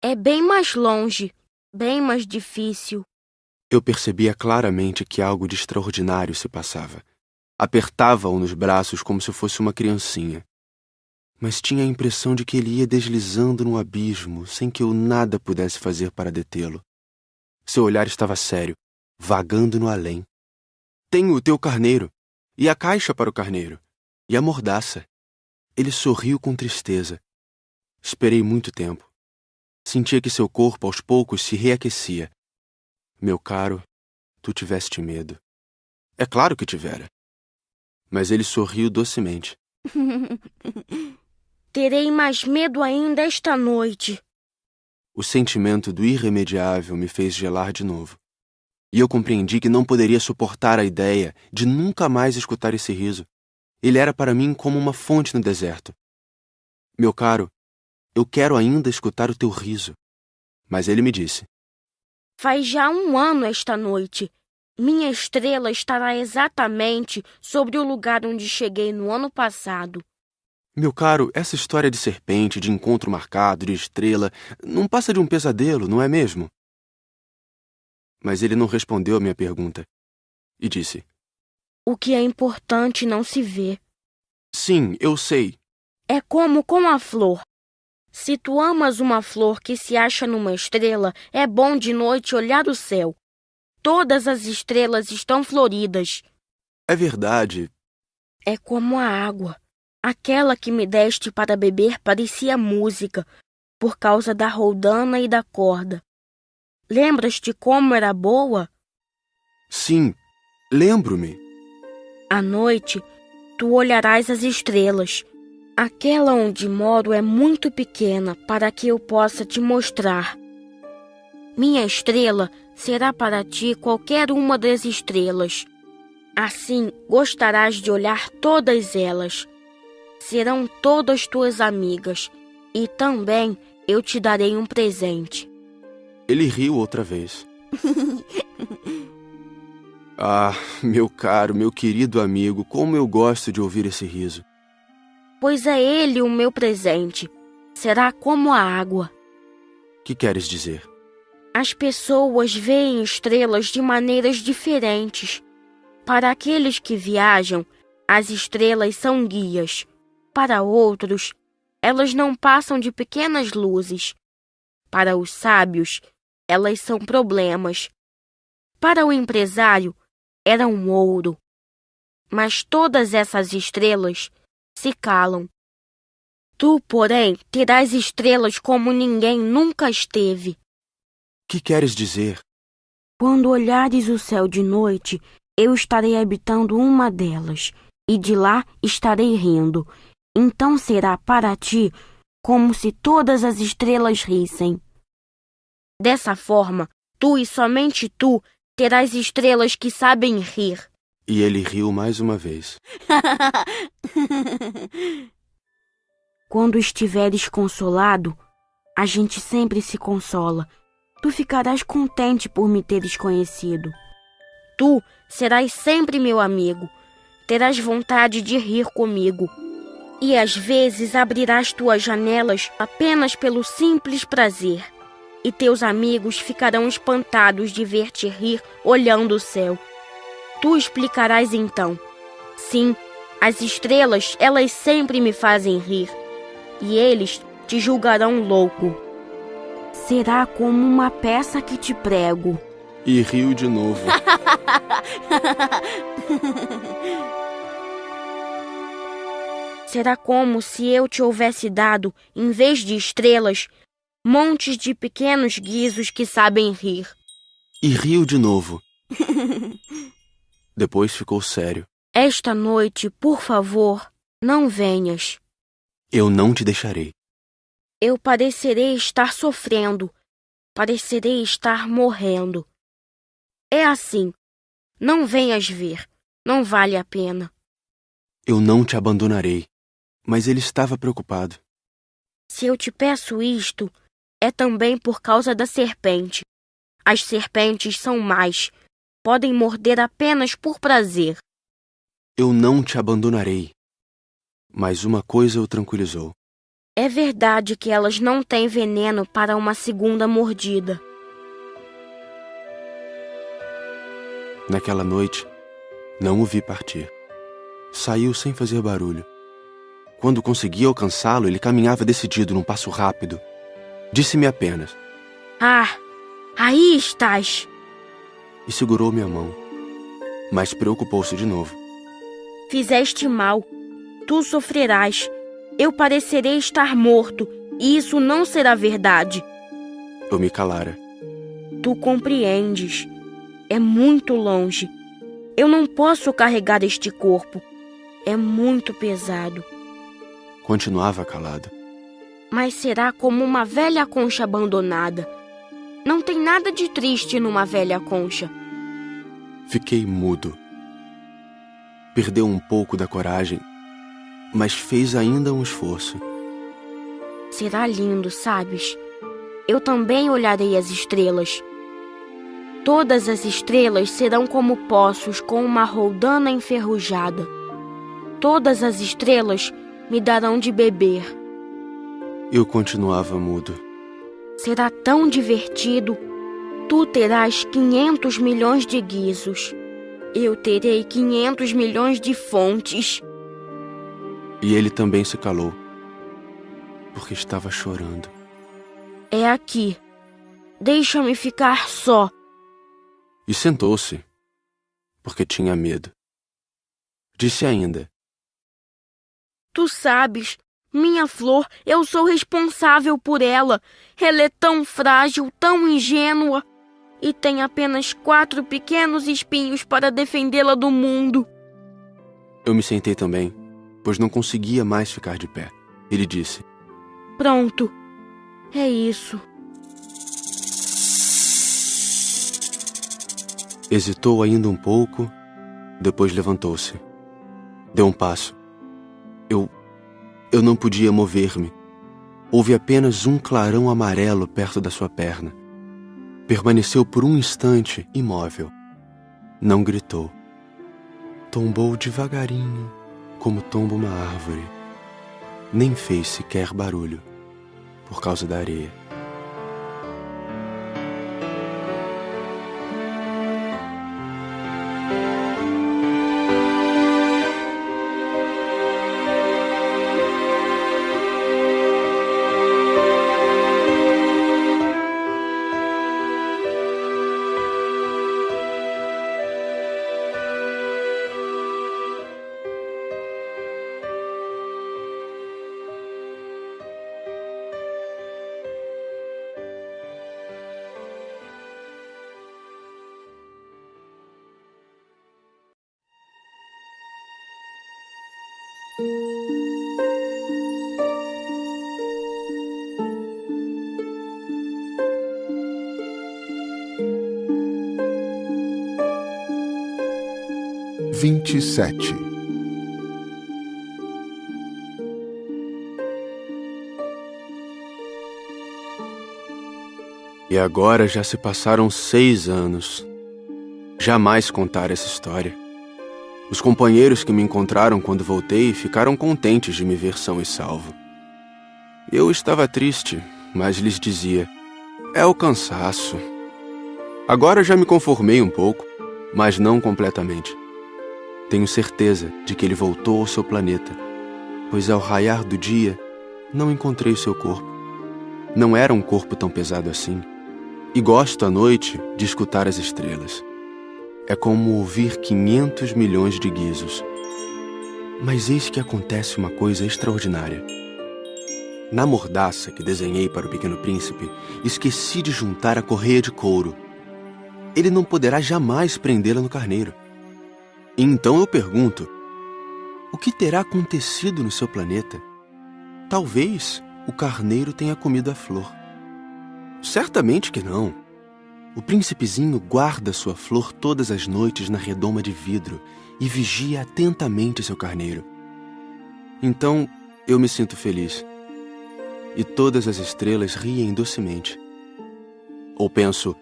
É bem mais longe, bem mais difícil. Eu percebia claramente que algo de extraordinário se passava. Apertava-o nos braços como se fosse uma criancinha. Mas tinha a impressão de que ele ia deslizando no abismo, sem que eu nada pudesse fazer para detê-lo. Seu olhar estava sério, vagando no além. Tenho o teu carneiro, e a caixa para o carneiro, e a mordaça. Ele sorriu com tristeza. Esperei muito tempo. Sentia que seu corpo aos poucos se reaquecia. Meu caro, tu tiveste medo. É claro que tivera. Mas ele sorriu docemente. Terei mais medo ainda esta noite. O sentimento do irremediável me fez gelar de novo. E eu compreendi que não poderia suportar a ideia de nunca mais escutar esse riso. Ele era para mim como uma fonte no deserto. Meu caro, eu quero ainda escutar o teu riso. Mas ele me disse: Faz já 1 ano esta noite. Minha estrela estará exatamente sobre o lugar onde cheguei no ano passado. Meu caro, essa história de serpente, de encontro marcado, de estrela, não passa de um pesadelo, não é mesmo? Mas ele não respondeu a minha pergunta. E disse: O que é importante não se vê. Sim, eu sei. É como com a flor. Se tu amas uma flor que se acha numa estrela, é bom de noite olhar o céu. Todas as estrelas estão floridas. É verdade. É como a água. Aquela que me deste para beber parecia música, por causa da roldana e da corda. Lembras-te como era boa? Sim, lembro-me. À noite, tu olharás as estrelas. Aquela onde moro é muito pequena para que eu possa te mostrar. Minha estrela será para ti qualquer uma das estrelas. Assim, gostarás de olhar todas elas. Serão todas tuas amigas. E também eu te darei um presente. Ele riu outra vez. Ah, meu caro, meu querido amigo, como eu gosto de ouvir esse riso. Pois é ele o meu presente. Será como a água. Que queres dizer? As pessoas veem estrelas de maneiras diferentes. Para aqueles que viajam, as estrelas são guias. Para outros, elas não passam de pequenas luzes. Para os sábios, elas são problemas. Para o empresário, eram ouro. Mas todas essas estrelas se calam. Tu, porém, terás estrelas como ninguém nunca esteve. Que queres dizer? Quando olhares o céu de noite, eu estarei habitando uma delas, e de lá estarei rindo. Então será para ti como se todas as estrelas rissem. Dessa forma, tu e somente tu terás estrelas que sabem rir. E ele riu mais uma vez. Quando estiveres consolado, a gente sempre se consola. Tu ficarás contente por me teres conhecido. Tu serás sempre meu amigo. Terás vontade de rir comigo. E às vezes abrirás tuas janelas apenas pelo simples prazer. E teus amigos ficarão espantados de ver-te rir olhando o céu. Tu explicarás então: sim, as estrelas, elas sempre me fazem rir. E eles te julgarão louco. Será como uma peça que te prego. E riu de novo. Será como se eu te houvesse dado, em vez de estrelas, montes de pequenos guizos que sabem rir. E riu de novo. Depois ficou sério. Esta noite, por favor, não venhas. Eu não te deixarei. Eu parecerei estar sofrendo. Parecerei estar morrendo. É assim. Não venhas ver. Não vale a pena. Eu não te abandonarei. Mas ele estava preocupado. Se eu te peço isto, é também por causa da serpente. As serpentes são más. Podem morder apenas por prazer. Eu não te abandonarei. Mas uma coisa o tranquilizou. É verdade que elas não têm veneno para uma segunda mordida. Naquela noite, não o vi partir. Saiu sem fazer barulho. Quando consegui alcançá-lo, ele caminhava decidido num passo rápido. Disse-me apenas: Ah, aí estás! E segurou minha mão. mas preocupou-se de novo. Fizeste mal. Tu sofrerás. Eu parecerei estar morto, e isso não será verdade. Eu me calara. Tu compreendes. É muito longe. Eu não posso carregar este corpo. É muito pesado. Continuava calado. Mas será como uma velha concha abandonada. Não tem nada de triste numa velha concha. Fiquei mudo. Perdeu um pouco da coragem, mas fez ainda um esforço. Será lindo, sabes? Eu também olharei as estrelas. Todas as estrelas serão como poços com uma roldana enferrujada. Todas as estrelas me darão de beber. Eu continuava mudo. Será tão divertido. Tu terás 500 milhões de guizos. Eu terei 500 milhões de fontes. E ele também se calou, porque estava chorando. É aqui. Deixa-me ficar só. E sentou-se, porque tinha medo. Disse ainda: Tu sabes, minha flor, eu sou responsável por ela. Ela é tão frágil, tão ingênua, e tem apenas 4 pequenos espinhos para defendê-la do mundo. Eu me sentei também, pois não conseguia mais ficar de pé. Ele disse: Pronto, é isso. Hesitou ainda um pouco, depois levantou-se. Deu um passo. Eu não podia mover-me. Houve apenas um clarão amarelo perto da sua perna. Permaneceu por um instante imóvel. Não gritou. Tombou devagarinho, como tomba uma árvore. Nem fez sequer barulho, por causa da areia. E agora já se passaram 6 anos. Jamais contar essa história. Os companheiros que me encontraram quando voltei ficaram contentes de me ver são e salvo. Eu estava triste, mas lhes dizia: é o cansaço. Agora já me conformei um pouco, mas não completamente. Tenho certeza de que ele voltou ao seu planeta, pois ao raiar do dia não encontrei seu corpo. Não era um corpo tão pesado assim. E gosto à noite de escutar as estrelas. É como ouvir 500 milhões de guizos. Mas eis que acontece uma coisa extraordinária. Na mordaça que desenhei para o Pequeno Príncipe, esqueci de juntar a correia de couro. Ele não poderá jamais prendê-la no carneiro. E então eu pergunto: o que terá acontecido no seu planeta? Talvez o carneiro tenha comido a flor. Certamente que não. O príncipezinho guarda sua flor todas as noites na redoma de vidro e vigia atentamente seu carneiro. Então eu me sinto feliz. E todas as estrelas riem docemente. Ou penso: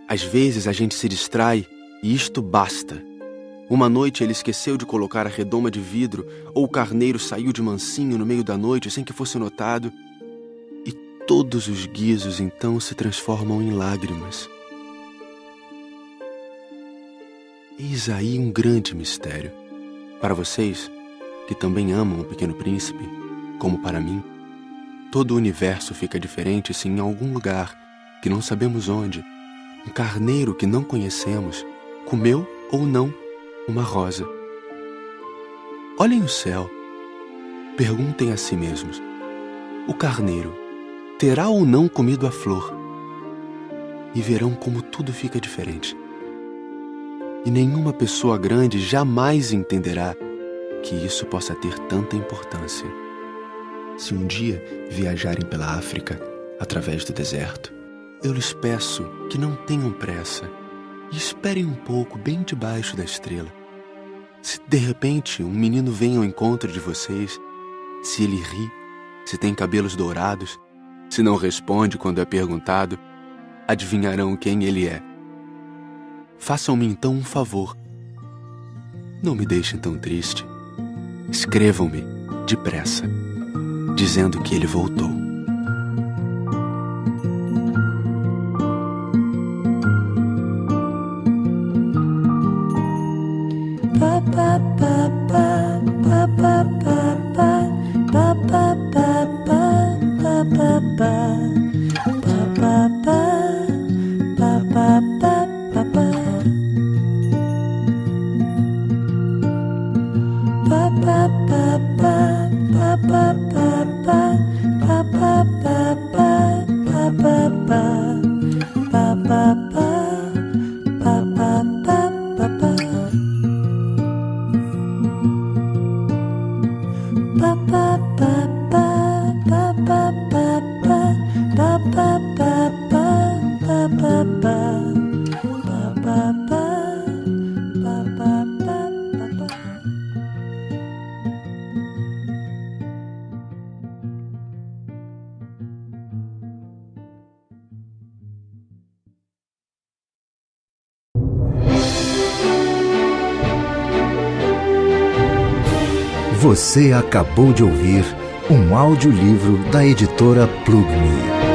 às vezes a gente se distrai e isto basta. Uma noite ele esqueceu de colocar a redoma de vidro, ou o carneiro saiu de mansinho no meio da noite sem que fosse notado. E todos os guizos então se transformam em lágrimas. Eis aí um grande mistério. Para vocês, que também amam o Pequeno Príncipe, como para mim, todo o universo fica diferente se em algum lugar, que não sabemos onde, um carneiro que não conhecemos comeu ou não uma rosa. Olhem o céu. Perguntem a si mesmos: o carneiro terá ou não comido a flor? E verão como tudo fica diferente. E nenhuma pessoa grande jamais entenderá que isso possa ter tanta importância. Se um dia viajarem pela África, através do deserto, eu lhes peço que não tenham pressa e esperem um pouco bem debaixo da estrela. Se de repente um menino vem ao encontro de vocês, se ele ri, se tem cabelos dourados, se não responde quando é perguntado, adivinharão quem ele é. Façam-me então um favor. Não me deixem tão triste. Escrevam-me depressa, dizendo que ele voltou. Você acabou de ouvir um audiolivro da editora Plugme.